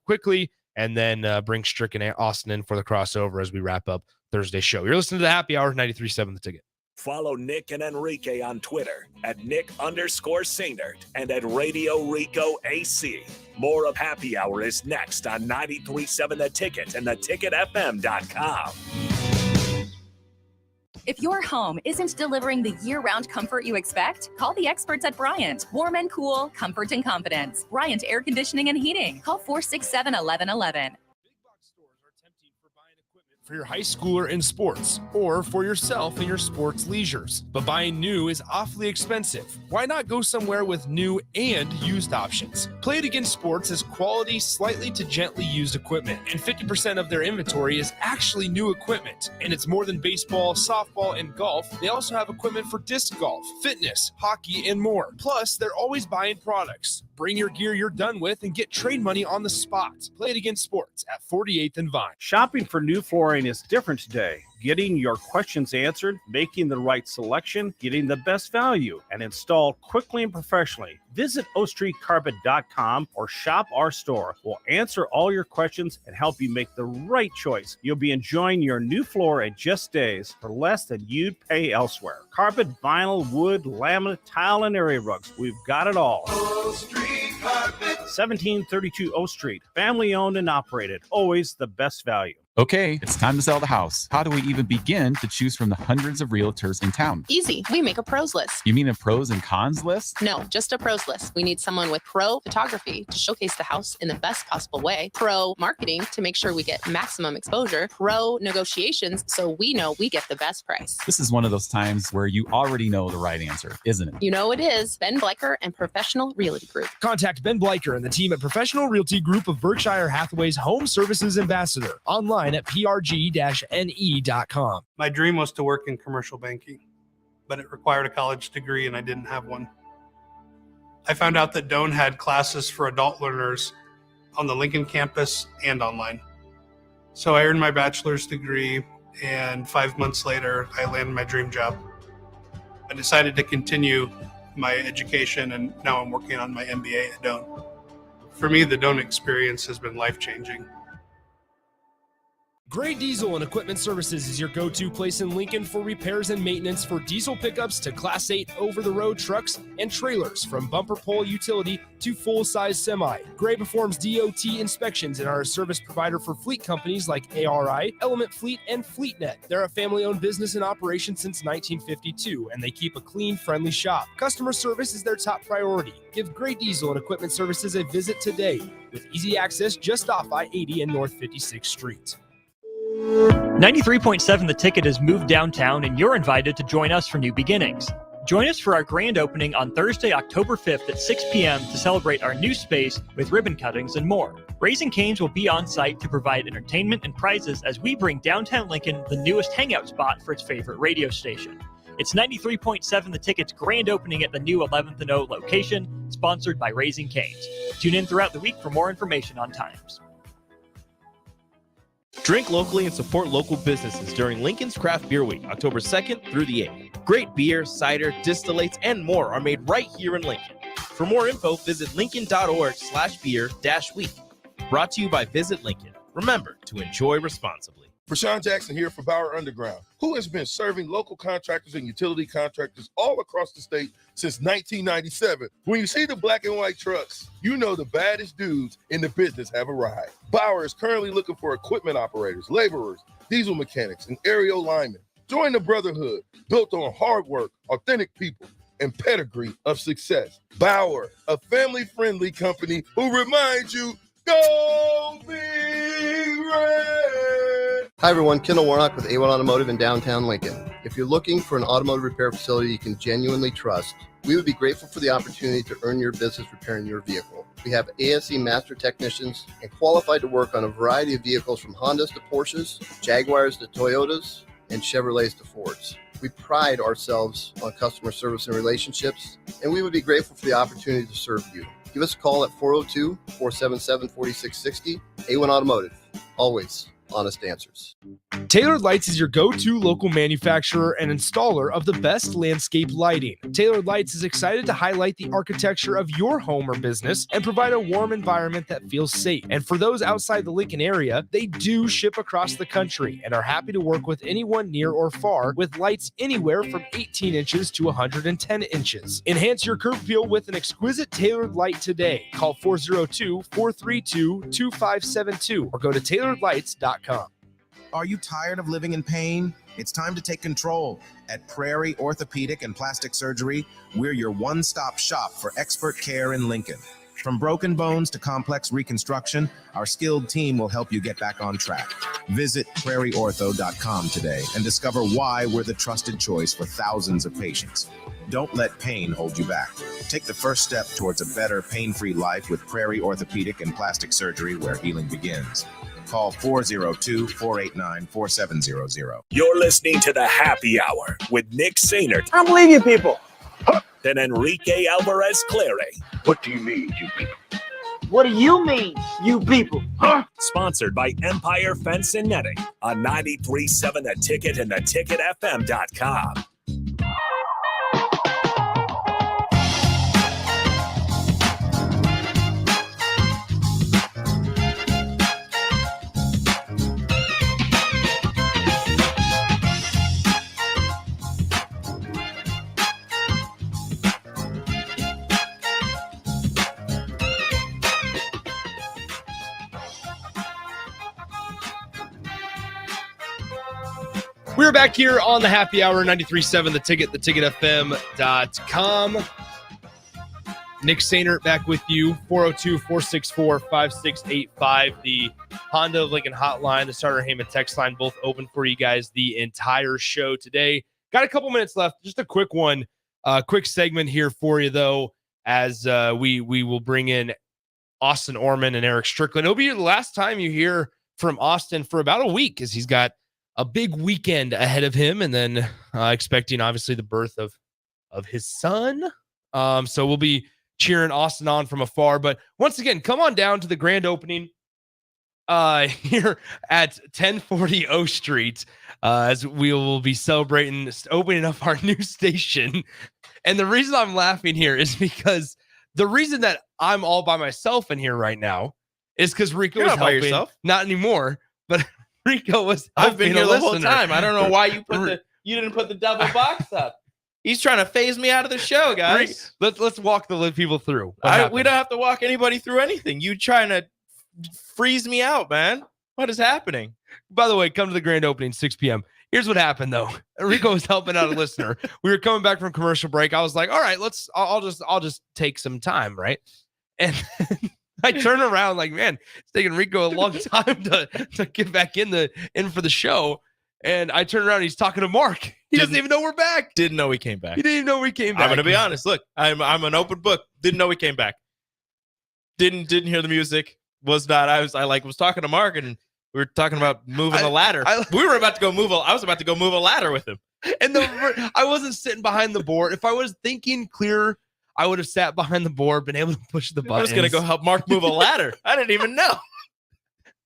quickly, and then bring Strick and Austin in for the crossover as we wrap up Thursday's show. You're listening to the Happy Hour, 93.7 The Ticket. Follow Nick and Enrique on Twitter at Nick_Sainert and at Radio Rico AC. More of Happy Hour is next on 93.7 The Ticket and theticketfm.com. If your home isn't delivering the year-round comfort you expect, call the experts at Bryant. Warm and cool, comfort and confidence. Bryant Air Conditioning and Heating. Call 467-1111. For your high schooler in sports, or for yourself in your sports leisures. But buying new is awfully expensive. Why not go somewhere with new and used options? Play It Again Sports has quality, slightly to gently used equipment, and 50% of their inventory is actually new equipment. And it's more than baseball, softball, and golf. They also have equipment for disc golf, fitness, hockey, and more. Plus, they're always buying products. Bring your gear you're done with and get trade money on the spot. Play It Again Sports at 48th and Vine. Shopping for new flooring is different today. Getting your questions answered, making the right selection, getting the best value, and installed quickly and professionally. Visit ostreetcarpet.com or shop our store. We'll answer all your questions and help you make the right choice. You'll be enjoying your new floor in just days for less than you'd pay elsewhere. Carpet, vinyl, wood, laminate, tile, and area rugs. We've got it all. O Street Carpet. 1732 O Street. Family owned and operated. Always the best value. Okay, it's time to sell the house. How do we even begin to choose from the hundreds of realtors in town? Easy. We make a pros list. You mean a pros and cons list? No, just a pros list. We need someone with pro photography to showcase the house in the best possible way, pro marketing to make sure we get maximum exposure, pro negotiations so we know we get the best price. This is one of those times where you already know the right answer, isn't it? You know it is. Ben Bleicher and Professional Realty Group. Contact Ben Bleicher and the team at Professional Realty Group of Berkshire Hathaway's Home Services Ambassador. Online at prg-ne.com. My dream was to work in commercial banking, but it required a college degree and I didn't have one. I found out that Doane had classes for adult learners on the Lincoln campus and online. So I earned my bachelor's degree, and 5 months later, I landed my dream job. I decided to continue my education, and now I'm working on my MBA at Doane. For me, the Doane experience has been life-changing. Gray Diesel and Equipment Services is your go-to place in Lincoln for repairs and maintenance for diesel pickups to Class 8 over-the-road trucks and trailers, from bumper pole utility to full-size semi. Gray performs DOT inspections and are a service provider for fleet companies like ARI, Element Fleet, and FleetNet. They're a family-owned business in operation since 1952, and they keep a clean, friendly shop. Customer service is their top priority. Give Gray Diesel and Equipment Services a visit today, with easy access just off I-80 and North 56th Street. 93.7 The Ticket has moved downtown, and you're invited to join us for New Beginnings. Join us for our grand opening on Thursday, October 5th at 6 p.m. to celebrate our new space with ribbon cuttings and more. Raising Cane's will be on site to provide entertainment and prizes as we bring downtown Lincoln the newest hangout spot for its favorite radio station. It's 93.7 The Ticket's grand opening at the new 11th and O location, sponsored by Raising Cane's. Tune in throughout the week for more information on times. Drink locally and support local businesses during Lincoln's Craft Beer Week, October 2nd through the 8th. Great beer, cider, distillates, and more are made right here in Lincoln. For more info, visit lincoln.org/beer-week. Brought to you by Visit Lincoln. Remember to enjoy responsibly. Rashawn Jackson here for Bauer Underground, who has been serving local contractors and utility contractors all across the state since 1997. When you see the black and white trucks, you know the baddest dudes in the business have arrived. Bauer is currently looking for equipment operators, laborers, diesel mechanics, and aerial linemen. Join the brotherhood built on hard work, authentic people, and pedigree of success. Bauer, a family-friendly company who reminds you, go Big Red! Hi everyone, Kendall Warnock with A1 Automotive in downtown Lincoln. If you're looking for an automotive repair facility you can genuinely trust, we would be grateful for the opportunity to earn your business repairing your vehicle. We have ASE master technicians and qualified to work on a variety of vehicles from Hondas to Porsches, Jaguars to Toyotas, and Chevrolets to Fords. We pride ourselves on customer service and relationships, and we would be grateful for the opportunity to serve you. Give us a call at 402-477-4660. A1 Automotive, always honest answers. Tailored Lights is your go-to local manufacturer and installer of the best landscape lighting. Tailored Lights is excited to highlight the architecture of your home or business and provide a warm environment that feels safe. And for those outside the Lincoln area, they do ship across the country and are happy to work with anyone near or far with lights anywhere from 18 inches to 110 inches. Enhance your curb appeal with an exquisite tailored light today. Call 402-432-2572 or go to tailoredlights.com. Are you tired of living in pain? It's time to take control. At Prairie Orthopedic and Plastic Surgery, we're your one-stop shop for expert care in Lincoln. From broken bones to complex reconstruction, our skilled team will help you get back on track. Visit prairieortho.com today and discover why we're the trusted choice for thousands of patients. Don't let pain hold you back. Take the first step towards a better pain-free life with Prairie Orthopedic and Plastic Surgery, where healing begins. Call 402-489-4700. You're listening to the Happy Hour with Nick Sainert. I don't believe you people. And Enrique Alvarez Clary. What do you mean, you people? What do you mean, you people? Huh? Sponsored by Empire Fence and Netting on 93.7 The Ticket and theticketfm.com. We're back here on the Happy Hour, 93.7 The Ticket, theticketfm.com. Nick Sainert back with you, 402-464-5685. The Honda of Lincoln hotline, the Starter Heyman text line, both open for you guys the entire show today. Got a couple minutes left. Just a quick one, quick segment here for you, though, as we will bring in Austin Orman and Eric Strickland. It'll be the last time you hear from Austin for about a week, as he's got a big weekend ahead of him, and then expecting obviously the birth of his son. So we'll be cheering Austin on from afar. But once again, come on down to the grand opening here at 1040 O Street, as we will be celebrating opening up our new station. And the reason I'm laughing here is because the reason that I'm all by myself in here right now is because Rico was not by helping. yourself. Not anymore, but Rico was. I've been here the whole listener. time. I don't know why you didn't put the double box up. He's trying to phase me out of the show, guys. Let's walk the people through. We don't have to walk anybody through anything. You trying to freeze me out, man? What is happening? By the way, come to the grand opening, 6 p.m. Here's what happened though. Rico was helping out a listener. We were coming back from commercial break. I was like, all right, I'll just take some time, right? And I turn around like, man, it's taking Rico a long time to get back in for the show. And I turn around, he's talking to Mark. He doesn't even know we're back. Didn't know we came back. He didn't even know we came back. I'm gonna be honest. Look, I'm an open book. Didn't know we came back. Didn't hear the music. Was talking to Mark, and we were talking about moving the ladder. We were about to go I was about to go move a ladder with him. And I wasn't sitting behind the board. If I was thinking clear, I would have sat behind the board, been able to push the buttons. I was going to go help Mark move a ladder. I didn't even know.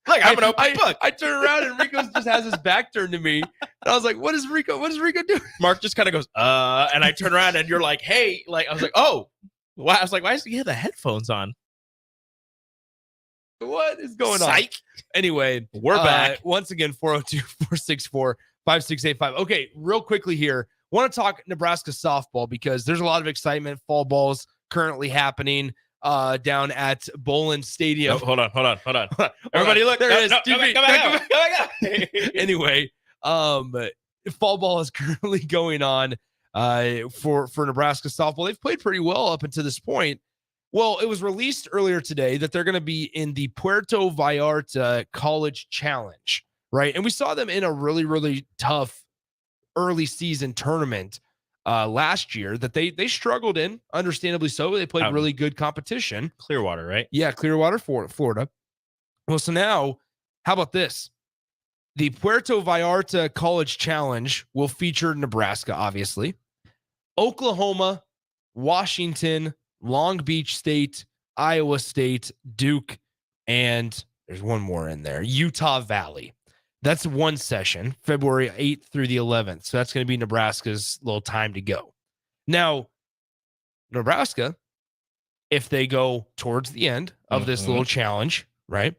Look, I'm an open book. I turn around and Rico just has his back turned to me. And I was like, what is Rico doing? Mark just kind of goes, and I turn around and you're like, hey, like, I was like, oh, why? I was like, why does he have the headphones on? What is going Psych. on? Anyway, we're back. Once again, 402-464-5685. Okay, real quickly here. Want to talk Nebraska softball because there's a lot of excitement. Fall ball's currently happening. down at Bolin Stadium. Oh, hold on. Everybody look. There it is. Come back. Anyway, fall ball is currently going on for Nebraska softball. They've played pretty well up until this point. Well, it was released earlier today that they're going to be in the Puerto Vallarta College Challenge, right? And we saw them in a really, really tough early season tournament last year that they struggled in, understandably so. They played really good competition. Clearwater, right? Yeah, Clearwater, Florida. Well, so now, how about this? The Puerto Vallarta College Challenge will feature Nebraska, obviously, Oklahoma, Washington, Long Beach State, Iowa State, Duke, and there's one more in there, Utah Valley. That's one session, February 8th through the 11th. So that's going to be Nebraska's little time to go. Now, Nebraska, if they go towards the end of this little challenge, right,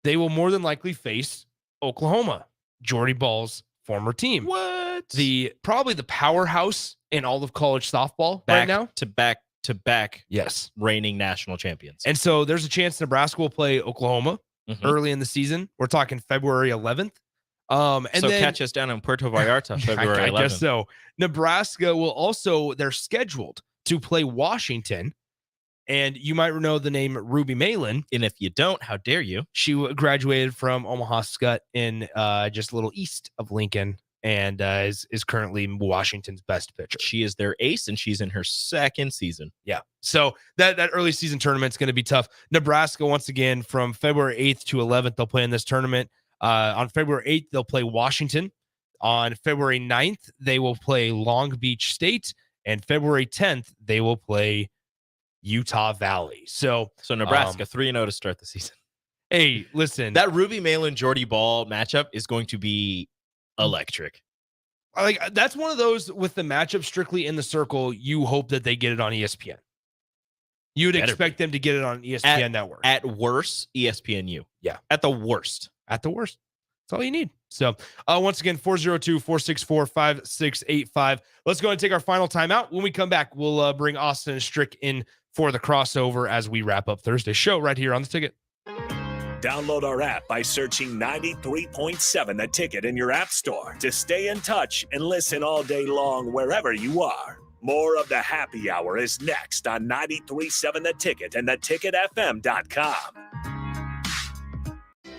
they will more than likely face Oklahoma, Jordy Ball's former team. What? Probably the powerhouse in all of college softball right now. To back yes, reigning national champions. And so there's a chance Nebraska will play Oklahoma early in the season. We're talking February 11th. And so then, catch us down in Puerto Vallarta, February 11th. I guess so. Nebraska will also, they're scheduled to play Washington. And you might know the name Ruby Malin. And if you don't, how dare you? She graduated from Omaha Skutt in just a little east of Lincoln, and is currently Washington's best pitcher. She is their ace, and she's in her second season. Yeah. So that early season tournament's going to be tough. Nebraska, once again, from February 8th to 11th, they'll play in this tournament. On February 8th, they'll play Washington. On February 9th, they will play Long Beach State. And February 10th, they will play Utah Valley. So Nebraska 3-0 to start the season. Hey, listen. That Ruby Malin Jordy Ball matchup is going to be electric. Like, that's one of those with the matchup strictly in the circle, you hope that they get it on ESPN. You would expect them to get it on ESPN network. At worst, ESPNU. Yeah. At the worst. At the worst. That's all you need. So once again, 402-464-5685. Let's go and take our final timeout. When we come back, we'll bring Austin and Strick in for the crossover as we wrap up Thursday's show right here on The Ticket. Download our app by searching 93.7 The Ticket in your app store to stay in touch and listen all day long wherever you are. More of the happy hour is next on 93.7 The Ticket and theticketfm.com.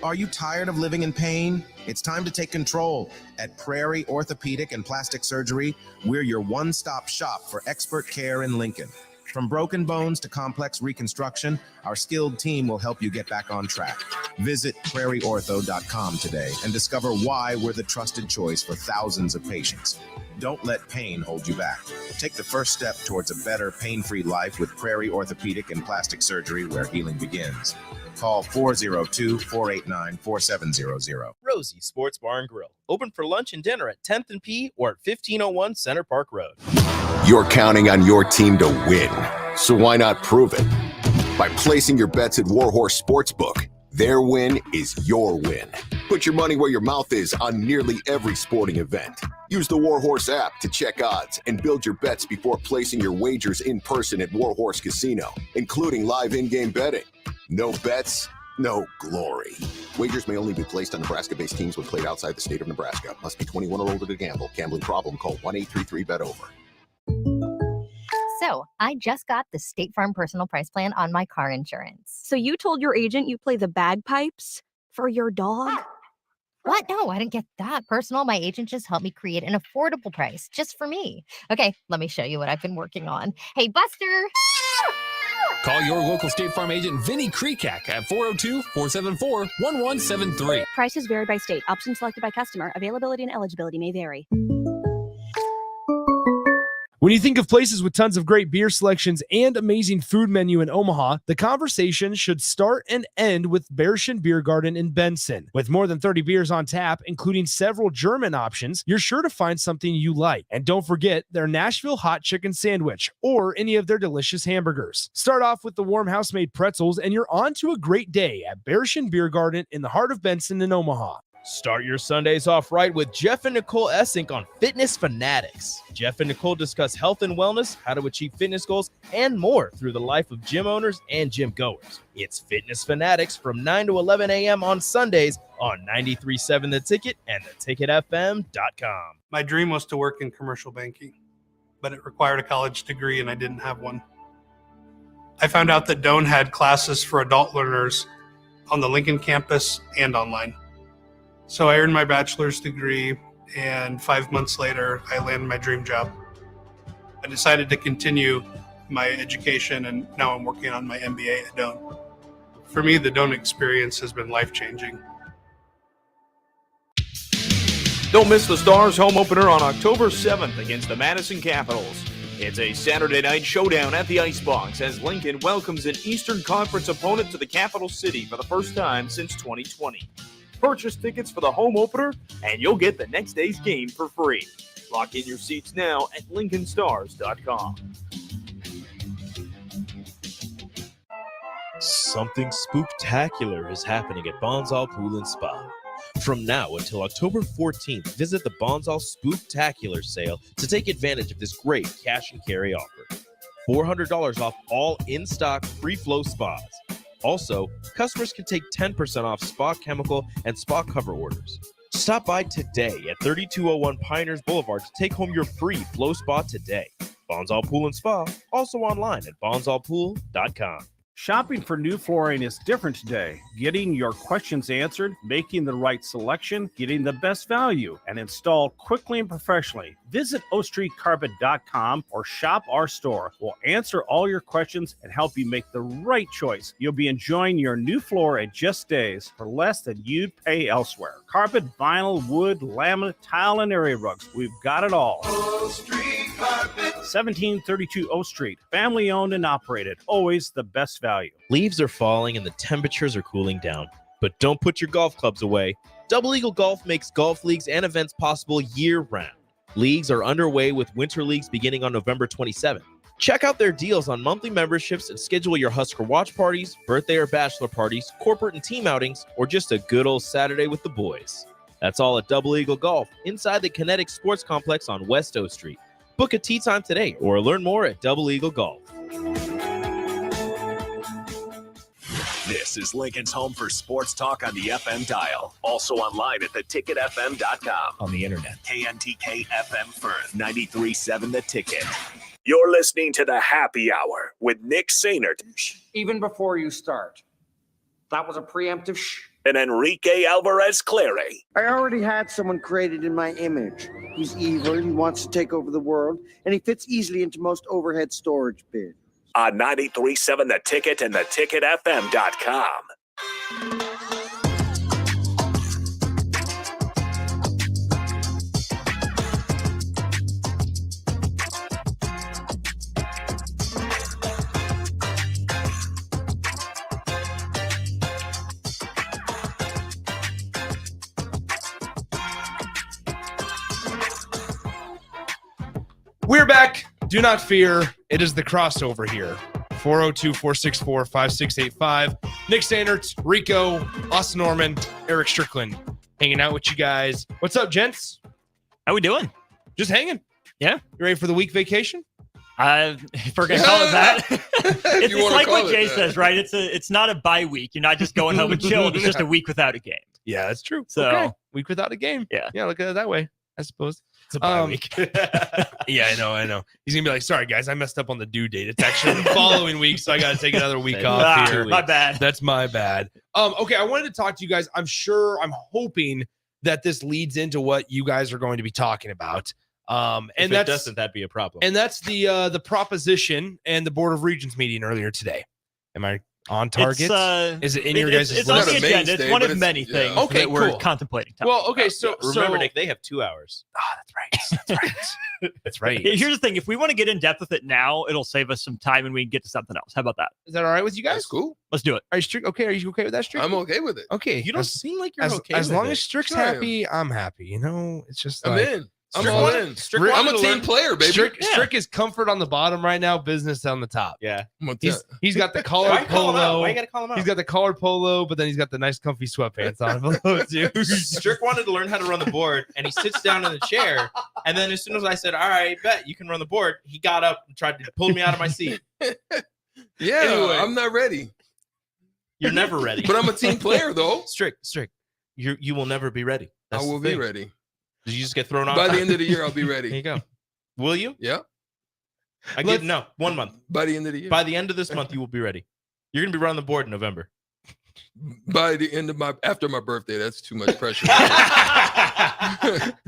Are you tired of living in pain? It's time to take control. At Prairie Orthopedic and Plastic Surgery, we're your one-stop shop for expert care in Lincoln. From broken bones to complex reconstruction, our skilled team will help you get back on track. Visit prairieortho.com today and discover why we're the trusted choice for thousands of patients. Don't let pain hold you back. Take the first step towards a better pain-free life with Prairie Orthopedic and Plastic Surgery, where healing begins. Call 402-489-4700. Rosie Sports Bar and Grill. Open for lunch and dinner at 10th and P or at 1501 Center Park Road. You're counting on your team to win, so why not prove it? By placing your bets at Warhorse Sportsbook. Their win is your win. Put your money where your mouth is on nearly every sporting event. Use the Warhorse app to check odds and build your bets before placing your wagers in person at Warhorse Casino, including live in-game betting. No bets, no glory. Wagers may only be placed on Nebraska-based teams when played outside the state of Nebraska. Must be 21 or older to gamble. Gambling problem? Call 1-833-BET-OVER. So, I just got the State Farm Personal Price Plan on my car insurance. So you told your agent you play the bagpipes for your dog? What? No, I didn't get that personal. My agent just helped me create an affordable price just for me. Okay, let me show you what I've been working on. Hey, Buster! Call your local State Farm agent, Vinny Krekak, at 402-474-1173. Prices vary by state. Options selected by customer. Availability and eligibility may vary. When you think of places with tons of great beer selections and amazing food menu in Omaha, the conversation should start and end with Bärischen Beer Garden in Benson. With more than 30 beers on tap, including several German options, you're sure to find something you like. And don't forget their Nashville hot chicken sandwich or any of their delicious hamburgers. Start off with the warm house-made pretzels and you're on to a great day at Bärischen Beer Garden in the heart of Benson in Omaha. Start your Sundays off right with Jeff and Nicole Essink on Fitness Fanatics. Jeff and Nicole discuss health and wellness, how to achieve fitness goals, and more through the life of gym owners and gym goers. It's Fitness Fanatics from 9 to 11 a.m. on Sundays on 93.7 The Ticket and theticketfm.com. My dream was to work in commercial banking, but it required a college degree and I didn't have one. I found out that Doane had classes for adult learners on the Lincoln campus and online. So I earned my bachelor's degree, and 5 months later, I landed my dream job. I decided to continue my education, and now I'm working on my MBA at Doane. For me, the Doane experience has been life-changing. Don't miss the Stars home opener on October 7th against the Madison Capitals. It's a Saturday night showdown at the Icebox as Lincoln welcomes an Eastern Conference opponent to the capital city for the first time since 2020. Purchase tickets for the home opener, and you'll get the next day's game for free. Lock in your seats now at LincolnStars.com. Something spooktacular is happening at Bonsall Pool and Spa. From now until October 14th, visit the Bonsall Spooktacular sale to take advantage of this great cash and carry offer. $400 off all in-stock free-flow spas. Also, customers can take 10% off spa chemical and spa cover orders. Stop by today at 3201 Pioneers Boulevard to take home your free flow spa today. Bonsall Pool and Spa, also online at bonsallpool.com. Shopping for new flooring is different today. Getting your questions answered, making the right selection, getting the best value, and installed quickly and professionally. Visit OStreetCarpet.com or shop our store. We'll answer all your questions and help you make the right choice. You'll be enjoying your new floor in just days for less than you'd pay elsewhere. Carpet, vinyl, wood, laminate, tile, and area rugs. We've got it all. O Street Carpet. 1732 O Street. Family owned and operated. Always the best value. Leaves are falling and the temperatures are cooling down. But don't put your golf clubs away. Double Eagle Golf makes golf leagues and events possible year-round. Leagues are underway with winter leagues beginning on November 27th. Check out their deals on monthly memberships and schedule your Husker watch parties, birthday or bachelor parties, corporate and team outings, or just a good old Saturday with the boys. That's all at Double Eagle Golf inside the Kinetic Sports Complex on West O Street. Book a tee time today or learn more at Double Eagle Golf. This is Lincoln's home for sports talk on the FM dial. Also online at theticketfm.com. On the internet. KNTK FM Firth, 93.7 The Ticket. You're listening to the Happy Hour with Nick Sainert. Even before you start. That was a preemptive shh. And Enrique Alvarez Clary. I already had someone created in my image. He's evil, he wants to take over the world, and he fits easily into most overhead storage bins. On 93.7 The Ticket and theticketfm.com. We're back. Do not fear. It is the crossover here. 402-464-5685. Nick Sainert, Rico, Austin Norman, Eric Strickland hanging out with you guys. What's up, gents? How we doing? Just hanging. Yeah. You ready for the week vacation? If we're gonna call it that. it's like what Jay says, right? It's not a bye week. You're not just going home and chilling. It's just a week without a game. Yeah, that's true. So week without a game. Yeah. Look at it that way, I suppose. It's a bye week. Yeah, I know. He's gonna be like, sorry guys, I messed up on the due date. It's actually the following week, so I gotta take another week off here. My bad. That's my bad. Okay, I wanted to talk to you guys. I'm hoping that this leads into what you guys are going to be talking about. And if that doesn't, that'd be a problem. And that's the proposition and the Board of Regents meeting earlier today. Am I on target? Is it in your guys' list? It's on the agenda. It's one of many things that we're contemplating. Well, okay, so remember, Nick, they have 2 hours. That's right. That's right. Here's the thing: if we want to get in depth with it now, it'll save us some time, and we can get to something else. How about that? Is that all right with you guys? That's cool. Let's do it. Are you strict? Okay, are you okay with that, Strick? I'm okay with it. Okay, You don't seem like you're okay. As with long it. as Strick's Sure I am. happy, I'm happy. It's just I'm like, in. I'm all in. I'm a team player, baby. Strick is comfort on the bottom right now, business on the top. Yeah. He's got the collared polo. Why you gotta call him out? He's got the collared polo, but then he's got the nice comfy sweatpants on below too. Strick wanted to learn how to run the board, and he sits down in the chair. And then as soon as I said, "All right, bet you can run the board," he got up and tried to pull me out of my seat. Yeah, Anyway. I'm not ready. You're never ready. But I'm a team player, though. Strick. You will never be ready. I will be ready. Did you just get thrown off? By the end of the year, I'll be ready. There you go. Will you? Yeah. I give 1 month. By the end of the year. By the end of this month, you will be ready. You're gonna be running the board in November. By the end of after my birthday, that's too much pressure.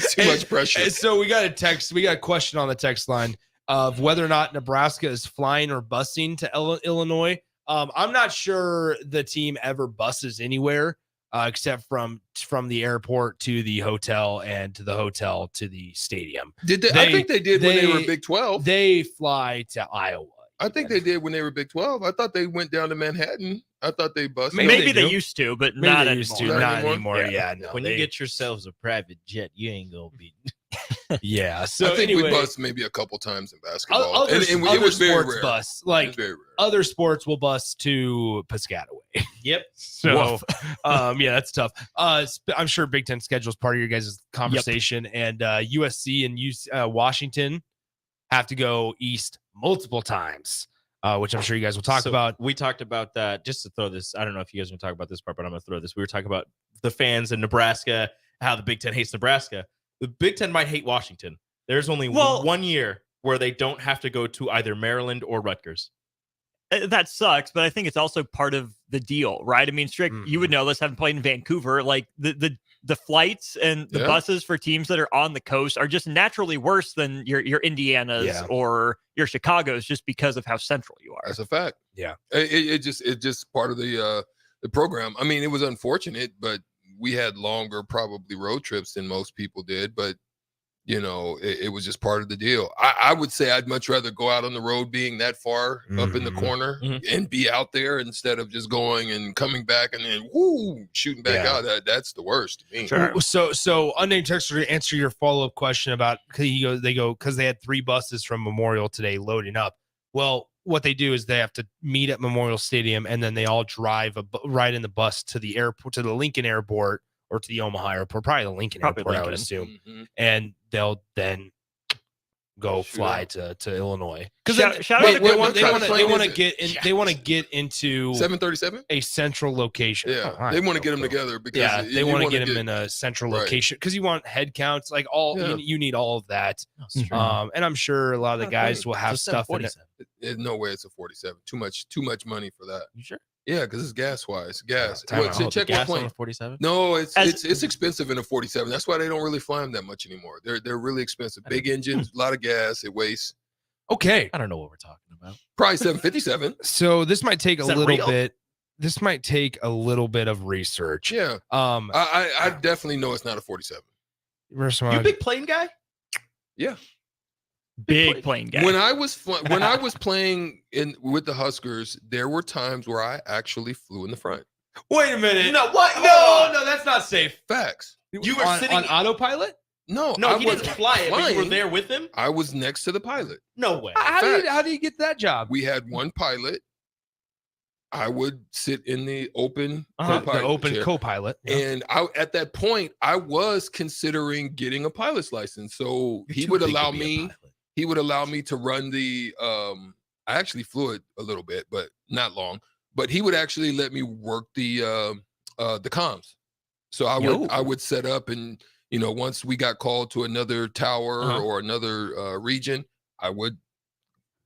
Too much pressure. And so we got a question on the text line of whether or not Nebraska is flying or busing to Illinois. I'm not sure the team ever buses anywhere except from the airport to the hotel and to the hotel to the stadium. Did they? I think they did when they were Big 12. They fly to Iowa. I think they did when they were Big 12. I thought they went down to Manhattan. I thought they bused. Maybe they used to, but Maybe not they anymore. used to, not anymore. Yeah, no. When you get yourselves a private jet, you ain't gonna be. Yeah. So I think anyway, we bust maybe a couple times in basketball. Other, and other it was very sports rare. bus, It was like very rare. other sports will bus to Piscataway. Yep. So, yeah, that's tough. I'm sure Big Ten schedule is part of your guys' conversation, and USC and Washington have to go east multiple times, which I'm sure you guys will talk about. We talked about that. Just to throw this, I don't know if you guys want to talk about this part, but I'm going to throw this. We were talking about the fans in Nebraska, how the Big Ten hates Nebraska. The Big Ten might hate Washington. There's only 1 year where they don't have to go to either Maryland or Rutgers. That sucks, but I think it's also part of the deal, right? I mean, Strick, you would know this, having played in Vancouver. Like the flights and the buses for teams that are on the coast are just naturally worse than your Indianas or your Chicagos, just because of how central you are. That's a fact. Yeah, it just part of the program. I mean, it was unfortunate, but we had longer probably road trips than most people did. But you know, it was just part of the deal. I would say I'd much rather go out on the road being that far up in the corner and be out there instead of just going and coming back and then shooting back out. That's the worst to me. Sure. So unnamed texter, to answer your follow-up question about because they had 3 buses from Memorial today loading up. Well, what they do is they have to meet at Memorial Stadium and then they all drive right in the bus to the airport, to the Lincoln Airport or to the Omaha Airport, probably the Lincoln Airport, I would assume. And they'll then go fly to Illinois because they want to get into 737 a central location. Yeah, they want to get them together because they want to get them in a central location because you want head counts, like you need all of that. And I'm sure a lot of the guys will have stuff in it. There's no way it's a 47. Too much money for that. You sure? Yeah, because it's gas-wise. Gas. Check gas on a 47? No, it's expensive in a 47. That's why they don't really fly them that much anymore. They're really expensive. Big engines, a lot of gas. It wastes. Okay. I don't know what we're talking about. Probably 757. So this might take a little bit. This might take a little bit of research. Yeah. I definitely know it's not a 47. You a big plane guy? Yeah. Big plane guy. When I was playing with the Huskers, there were times where I actually flew in the front. Wait a minute. No, what? No, that's not safe. Facts. You were sitting on autopilot? No, he didn't fly it, but you were there with him? I was next to the pilot. No way. How do you get that job? We had one pilot. I would sit in the open co-pilot. And at that point, I was considering getting a pilot's license. So he would allow me to run the I actually flew it a little bit, but not long. But he would actually let me work the comms. So I would set up, and you know, once we got called to another tower or another region, I would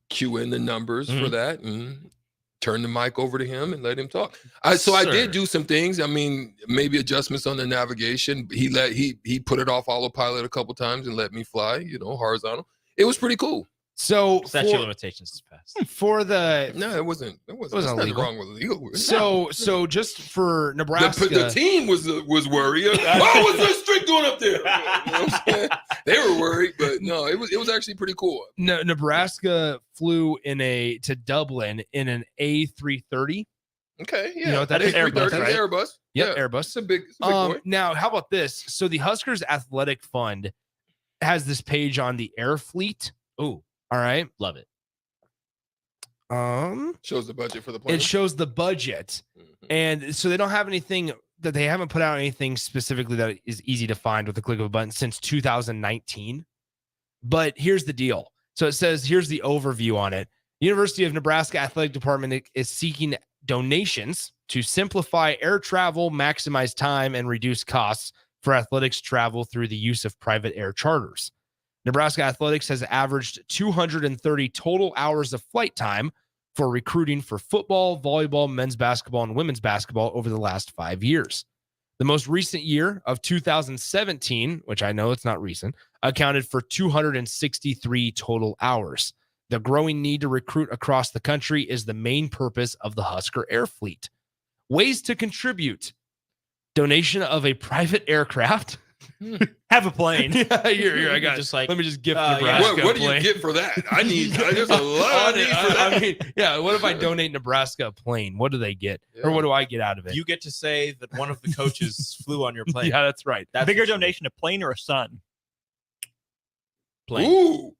cue in the numbers for that and turn the mic over to him and let him talk. I did do some things. I mean, maybe adjustments on the navigation. He put it off autopilot a couple times and let me fly, you know, horizontal. It was pretty cool. So statute of limitations is passed. For the it wasn't illegal. wrong with legal. So just for Nebraska, the team was worried. What was this Strick doing up there? You know what I'm saying? They were worried, but no, it was actually pretty cool. No, Nebraska flew to Dublin in an A330. Okay, yeah, you know what that is? Airbus, right? Airbus. Yep, yeah. Airbus. It's a big boy. Now, how about this? So the Huskers Athletic Fund has this page on the air fleet. Ooh, all right. Love it. Shows the budget for the plane. It shows the budget. And so they don't have anything that they haven't put out anything specifically that is easy to find with the click of a button since 2019. But here's the deal. So it says, here's the overview on it. University of Nebraska Athletic Department is seeking donations to simplify air travel, maximize time, and reduce costs for athletics travel through the use of private air charters. Nebraska Athletics has averaged 230 total hours of flight time for recruiting for football, volleyball, men's basketball, and women's basketball over the last 5 years. The most recent year of 2017, which I know it's not recent, accounted for 263 total hours. The growing need to recruit across the country is the main purpose of the Husker Air Fleet. Ways to contribute: donation of a private aircraft. Have a plane. Yeah, I got just like, let me just gift Nebraska. What do plane. you get for that? I need there's a lot of need for that. I mean, yeah. What if I donate Nebraska a plane? What do they get, or what do I get out of it? You get to say that one of the coaches flew on your plane. Yeah, that's right. That's bigger donation, a plane or a son? Plane. Ooh,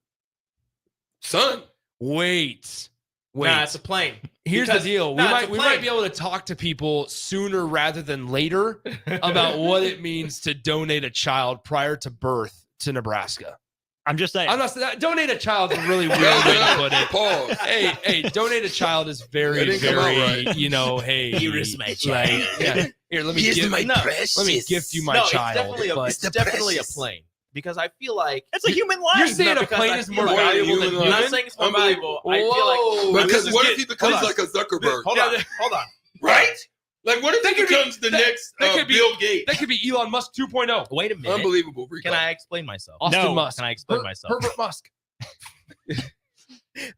son. Wait. Nah, it's a plane. Here's the deal. We might be able to talk to people sooner rather than later about what it means to donate a child prior to birth to Nebraska. I'm just saying. I'm not saying that. Donate a child is a really weird way to put it. Pause. Hey, donate a child is very, very, right. Hey, here is my child. Yeah. Here, let me gift you my child. It's definitely a plane. Because I feel like it's a human life. You're saying a plane is more valuable than human? I'm not saying it's more valuable. I feel like because what if he becomes like a Zuckerberg? Hold on. Right? Like what if he becomes the next Bill Gates? That could be Elon Musk 2.0. Wait a minute. Unbelievable. Rico. Can I explain myself? Austin Musk. Can I explain myself? Herbert Musk.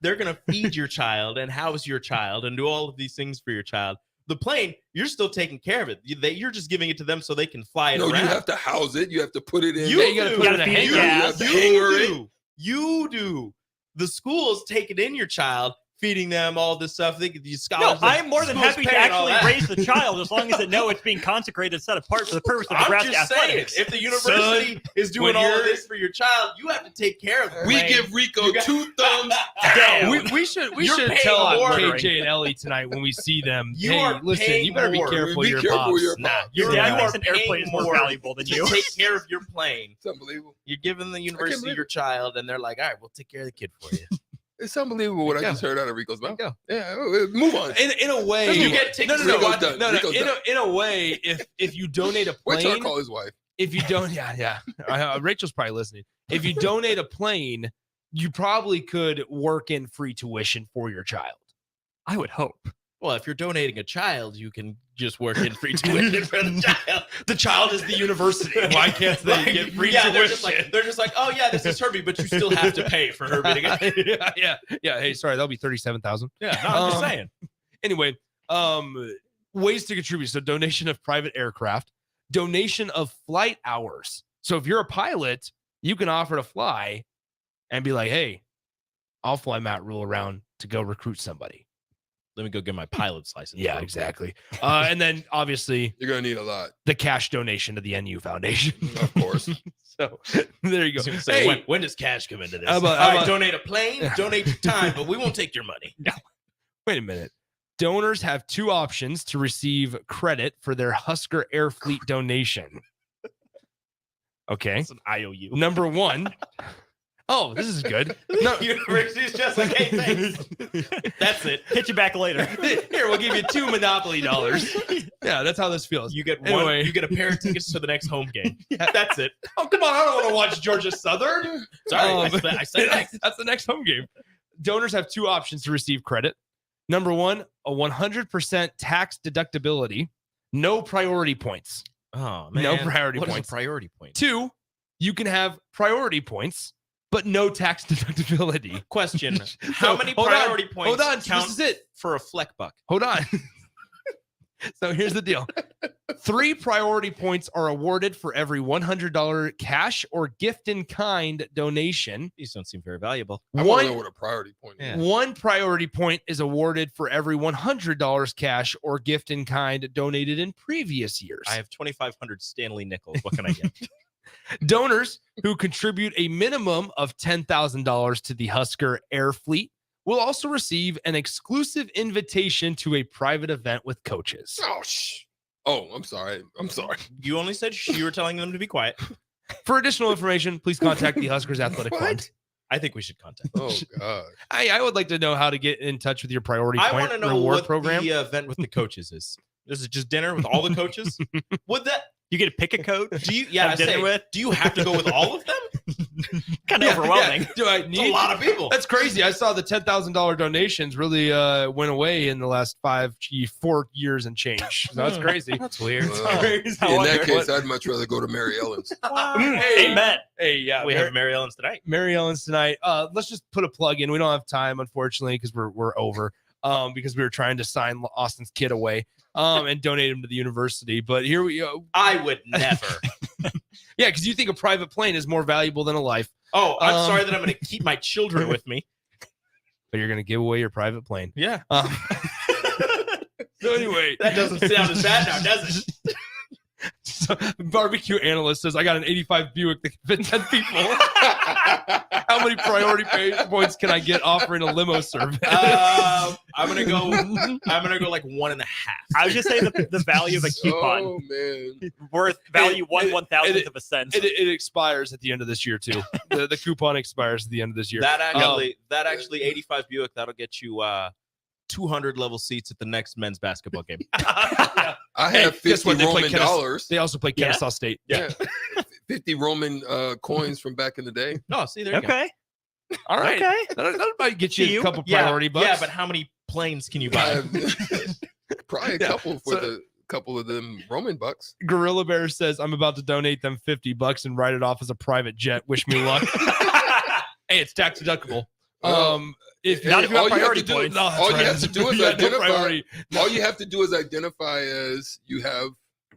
They're gonna feed your child and house your child and do all of these things for your child. The plane, you're still taking care of it. You're just giving it to them so they can fly it around. No, you have to house it. You have to put it in. You gotta put it in a hangar. You have to hanger it. You do. The schools take it in your child, feeding them all this stuff. They get these No, scholars. I'm more than happy to actually raise the child as long as it know it's being consecrated, set apart for the purpose of Nebraska I'm just saying, athletics. if the university is doing all of this for your child, you have to take care of it. We give Rico 2 thumbs down. We should You're tell paying more. KJ and Ellie tonight when we see them. You hey, are listen, paying you better be more. careful Be your careful pops. with your Nah, pops. Your you dad are thinks an airplane paying is more valuable than to you. take care of your plane. It's unbelievable. You're giving the university your child, and they're like, "All right, we'll take care of the kid for you." It's unbelievable what I just heard out of Rico's mouth. Yeah, move on. In a way, You get tickets. no. Rico's done. Rico's done. In a way, if you donate a Wait till I plane, call his wife. if you don't, yeah. Rachel's probably listening. If you donate a plane, you probably could work in free tuition for your child. I would hope. Well, if you're donating a child, you can just work in free tuition for the child. The child is the university. Why can't they get free yeah, tuition? they're just like, oh yeah, this is Herbie, but you still have to pay for Herbie to get. yeah. Hey, sorry, that'll be 37,000. Yeah, no, I'm just saying. Anyway, ways to contribute. So donation of private aircraft, donation of flight hours. So if you're a pilot, you can offer to fly and be like, hey, I'll fly Matt Rule around to go recruit somebody. Let me go get my pilot's license. Yeah, exactly. And then obviously You're gonna need a lot. the cash donation to the NU Foundation. Of course. So there you go. Say, Hey, when does cash come into this? How about- All how right, about- donate a plane, donate your time, but we won't take your money. wait a minute. Donors have 2 options to receive credit for their Husker Air Fleet donation. Okay. It's an IOU. Number 1. Oh, this is good. No, University's just like, hey, thanks. That's it. Hit you back later. Here, we'll give you 2 Monopoly dollars. Yeah, that's how this feels. You get one. Anyway. You get a pair of tickets to the next home game. That's it. Oh, come on. I don't want to watch Georgia Southern. Sorry, I said next. That's the next home game. Donors have 2 options to receive credit. Number 1, a 100% tax deductibility, no priority points. Oh man, No priority what points. Is a priority point? 2, you can have priority points, but no tax deductibility. Question: How many priority points? Hold on. Count This is it. for a fleck buck? Hold on. So here's the deal. 3 priority points are awarded for every $100 cash or gift in kind donation. These don't seem very valuable. I want to know what a priority point is. 1 priority point is awarded for every $100 cash or gift in kind donated in previous years. I have 2,500 Stanley nickels. What can I get? Donors who contribute a minimum of $10,000 to the Husker Air Fleet will also receive an exclusive invitation to a private event with coaches. Oh, I'm sorry. You only said you were telling them to be quiet. For additional information, please contact the Huskers Athletic Fund. I think we should contact. Oh God. I would like to know how to get in touch with your priority I point want to know reward what program. the event with the coaches is. This is just dinner with all the coaches. Would that? You get to pick a coach. Do you? Yeah, have dinner with. Do you have to go with all of them? Kind of overwhelming. Yeah. Do I need It's a lot of people. That's crazy. I saw the $10,000 donations really went away in the last 4 years and change. So that's crazy. That's weird. In that case, I'd much rather go to Mary Ellen's. Amen. Hey, yeah, We have Mary Ellen's tonight. Mary Ellen's tonight. Let's just put a plug in. We don't have time, unfortunately, because we're over. Because we were trying to sign Austin's kid away and donate him to the university. But here we go. I would never. Yeah, because you think a private plane is more valuable than a life. Oh, I'm sorry that I'm going to keep my children with me. But you're going to give away your private plane. Yeah. So anyway. That doesn't sound as bad now, does it? So, barbecue analyst says, I got an 85 Buick that can fit 10 people. How many priority points can I get offering a limo service? I'm gonna go like 1.5. I was just saying the value of a coupon. Oh man, worth value 1/1000th of a cent. It expires at the end of this year too. The coupon expires at the end of this year. That actually 85 Buick, that'll get you 200 level seats at the next men's basketball game. I have 50 Roman dollars. They also play Kennesaw State. Yeah. 50 Roman coins from back in the day. Oh, see, there you Okay. go. All right. Okay. That might get you a couple priority bucks. Yeah, but how many planes can you buy? Probably a couple for the couple of them Roman bucks. Gorilla Bear says, I'm about to donate them $50 and write it off as a private jet. Wish me luck. Hey, it's tax deductible. If All you have priority you points, have to do is identify. priority. All you have to do is identify as you have.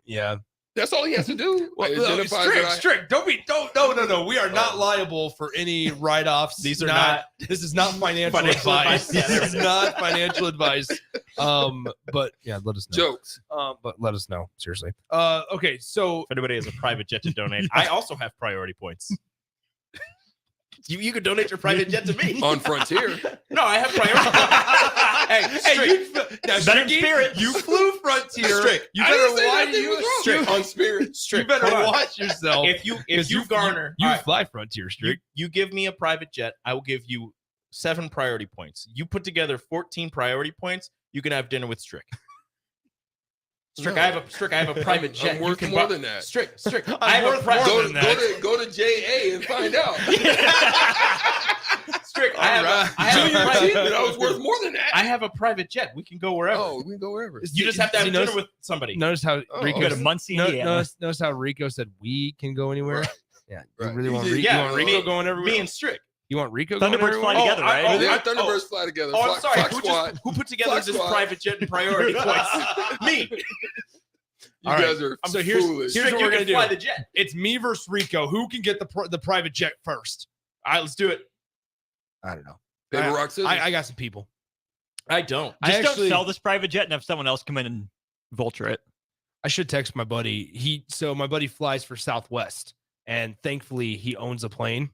Yeah. That's all he has to do. Identify Strict. No. We are not liable for any write-offs. These are not. This is not financial advice. Yeah, This is not financial advice. But yeah, let us know. Jokes. But let us know seriously. Okay, so If anybody has a private jet to donate, I also have priority points. You could donate your private jet to me on Frontier. No, I have priority. you flew Frontier. Strict. You better watch on Spirit. You better watch yourself. If you garner, you all right, fly Frontier, Strict. you give me a private jet, I will give you 7 priority points. You put together 14 priority points, you can have dinner with Strick. Strick, No. I have a private jet. I'm worth you can more buy- than that. Strick. I'm I have worth a private more than that. Go to JA and find out. Strick. I have a See private. that I was worth more than that. I have a private jet. We can go wherever. Oh, we can go wherever. You just have to have dinner with somebody. Notice how Rico Go to Muncie, Indiana. notice how Rico said we can go anywhere. Right. Yeah, Right. you really want You Rico? did- You want Rico going everywhere? Me and Strick. You want Rico going Thunderbirds everywhere? fly together, right? Thunderbirds fly together. Oh, I'm sorry. Flock Who put together Flock this squad. private jet and priority points? Me. You All right. guys are So foolish. here's what we're gonna do. Fly the jet. It's me versus Rico. Who can get the private jet first? All right, let's do it. I don't know. Paper, rock, scissors. I got some people. I don't. Just actually- don't sell this private jet and have someone else come in and vulture it. I should text my buddy. My buddy flies for Southwest, and thankfully he owns a plane.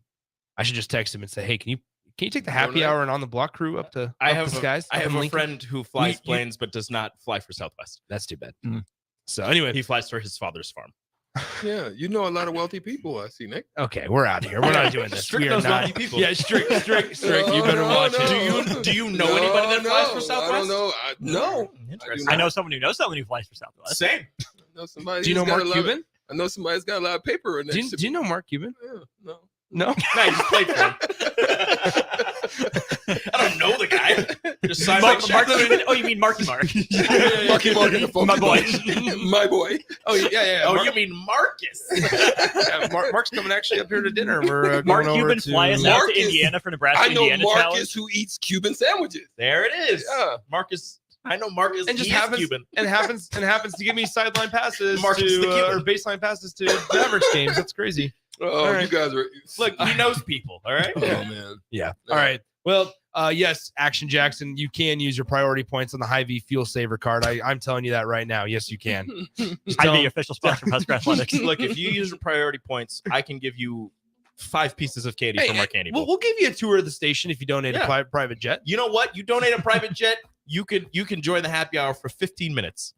I should just text him and say, hey, can you take the happy hour and on the block crew up to I up have the skies? I up have in a Lincoln? friend who flies You- planes but does not fly for Southwest. That's too bad. Mm. So anyway, He flies for his father's farm. Yeah, you know a lot of wealthy people. I see, Nick. okay, we're out of here. We're not doing this. Strict We are knows not. wealthy people. Yeah, strict. You No, better no, watch no. it. Do you know anybody that flies for Southwest? I don't know. No. Interesting. I know someone who knows someone who flies for Southwest. Same. I know somebody. Do you know who's got Mark a lot Cuban? I know somebody's got a lot of paper in Do there. you know Mark Cuban? Yeah, no. No. No, you just played for him. I don't know the guy. Just sign my check. Mark Cuban? Oh, you mean Marky Mark? Marky Mark in the phone. My boy. My boy. Oh yeah. Oh, Mark, you mean Marcus? yeah, Mark's coming actually up here to dinner. We're Mark going over Cuban to fly us out Marcus. to Indiana for Nebraska I know Indiana Marcus challenge. who eats Cuban sandwiches. There it is. Yeah. Marcus. I know Marcus. and just he is happens Cuban. and happens to give me sideline passes Marcus the to Cuban. or baseline passes to Mavericks games. That's crazy. Oh, All right. you guys are. Look, he knows people. All right. Oh man. Yeah. All right. Well, yes, Action Jackson, you can use your priority points on the Hy-Vee Fuel Saver card. I'm telling you that right now. Yes, you can. Hy-Vee official sponsor of Husker Athletics. Look, if you use your priority points, I can give you 5 pieces of candy from our candy bowl. We'll give you a tour of the station if you donate a private jet. You know what? You donate a private jet, you can join the happy hour for 15 minutes.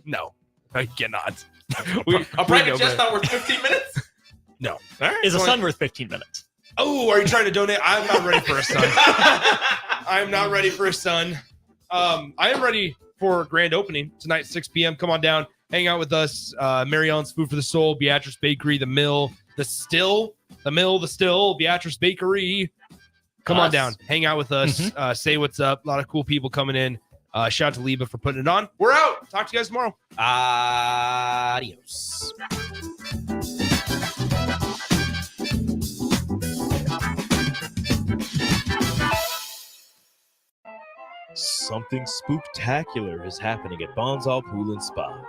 No, I cannot. A private jet's not worth 15 minutes? No. All right. Is a sun worth 15 minutes? Oh, are you trying to donate? I'm not ready for a sun. I'm not ready for a sun. I am ready for grand opening tonight, 6 p.m. Come on down, hang out with us. Mary Ellen's Food for the Soul, Beatrice Bakery, The Mill, The Still, Beatrice Bakery. Come on down, hang out with us, say what's up. A lot of cool people coming in. Shout out to Liba for putting it on. We're out. Talk to you guys tomorrow. Adios. Something spooktacular is happening at Bonsall Pool and Spa.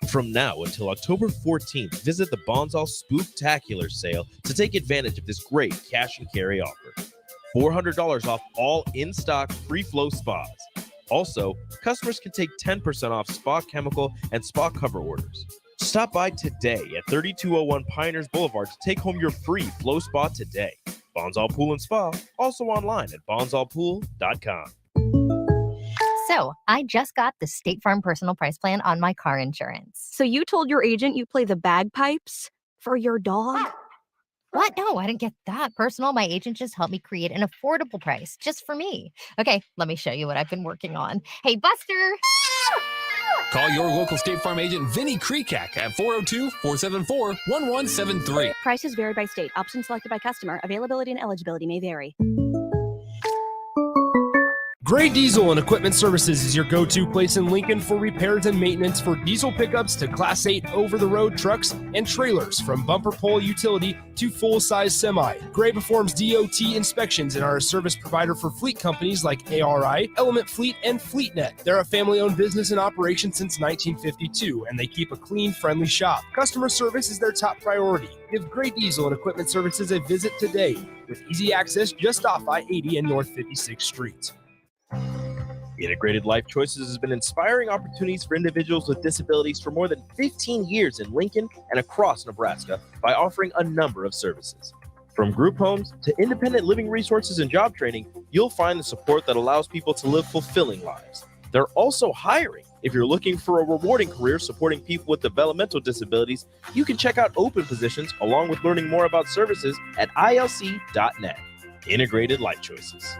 From now until October 14th, visit the Bonsall Spooktacular sale to take advantage of this great cash and carry offer. $400 off all in-stock free-flow spas. Also, customers can take 10% off spa chemical and spa cover orders. Stop by today at 3201 Pioneers Boulevard to take home your free flow spa today. Bonsall Pool and Spa, also online at bonsallpool.com. So I just got the State Farm personal price plan on my car insurance. So you told your agent you play the bagpipes for your dog? What? No, I didn't get that personal. My agent just helped me create an affordable price just for me. Okay, let me show you what I've been working on. Hey, Buster! Call your local State Farm agent, Vinny Krekak, at 402-474-1173. Prices vary by state. Options selected by customer. Availability and eligibility may vary. Gray Diesel and Equipment Services is your go-to place in Lincoln for repairs and maintenance for diesel pickups to Class 8 over-the-road trucks and trailers, from bumper pole utility to full-size semi. Gray performs DOT inspections and are a service provider for fleet companies like ARI, Element Fleet, and FleetNet. They're a family-owned business in operation since 1952, and they keep a clean, friendly shop. Customer service is their top priority. Give Gray Diesel and Equipment Services a visit today with easy access just off I-80 and North 56th Street. Integrated Life Choices has been inspiring opportunities for individuals with disabilities for more than 15 years in Lincoln and across Nebraska by offering a number of services. From group homes to independent living resources and job training, you'll find the support that allows people to live fulfilling lives. They're also hiring. If you're looking for a rewarding career supporting people with developmental disabilities, you can check out open positions along with learning more about services at ilc.net. Integrated Life Choices.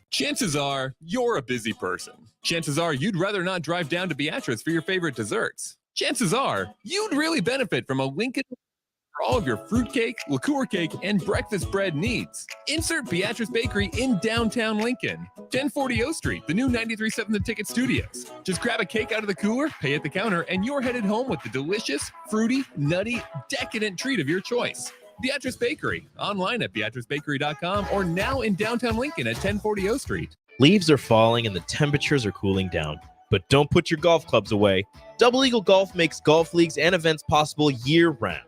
Chances are you're a busy person. Chances are you'd rather not drive down to Beatrice for your favorite desserts. Chances are you'd really benefit from a Lincoln for all of your fruitcake, liqueur cake, and breakfast bread needs. Insert Beatrice Bakery in downtown Lincoln. 1040 O Street, the new 93.7 The Ticket Studios. Just grab a cake out of the cooler, pay at the counter, and you're headed home with the delicious, fruity, nutty, decadent treat of your choice. Beatrice Bakery, online at beatricebakery.com or now in downtown Lincoln at 1040 O Street. Leaves are falling and the temperatures are cooling down, but don't put your golf clubs away. Double Eagle Golf makes golf leagues and events possible year-round.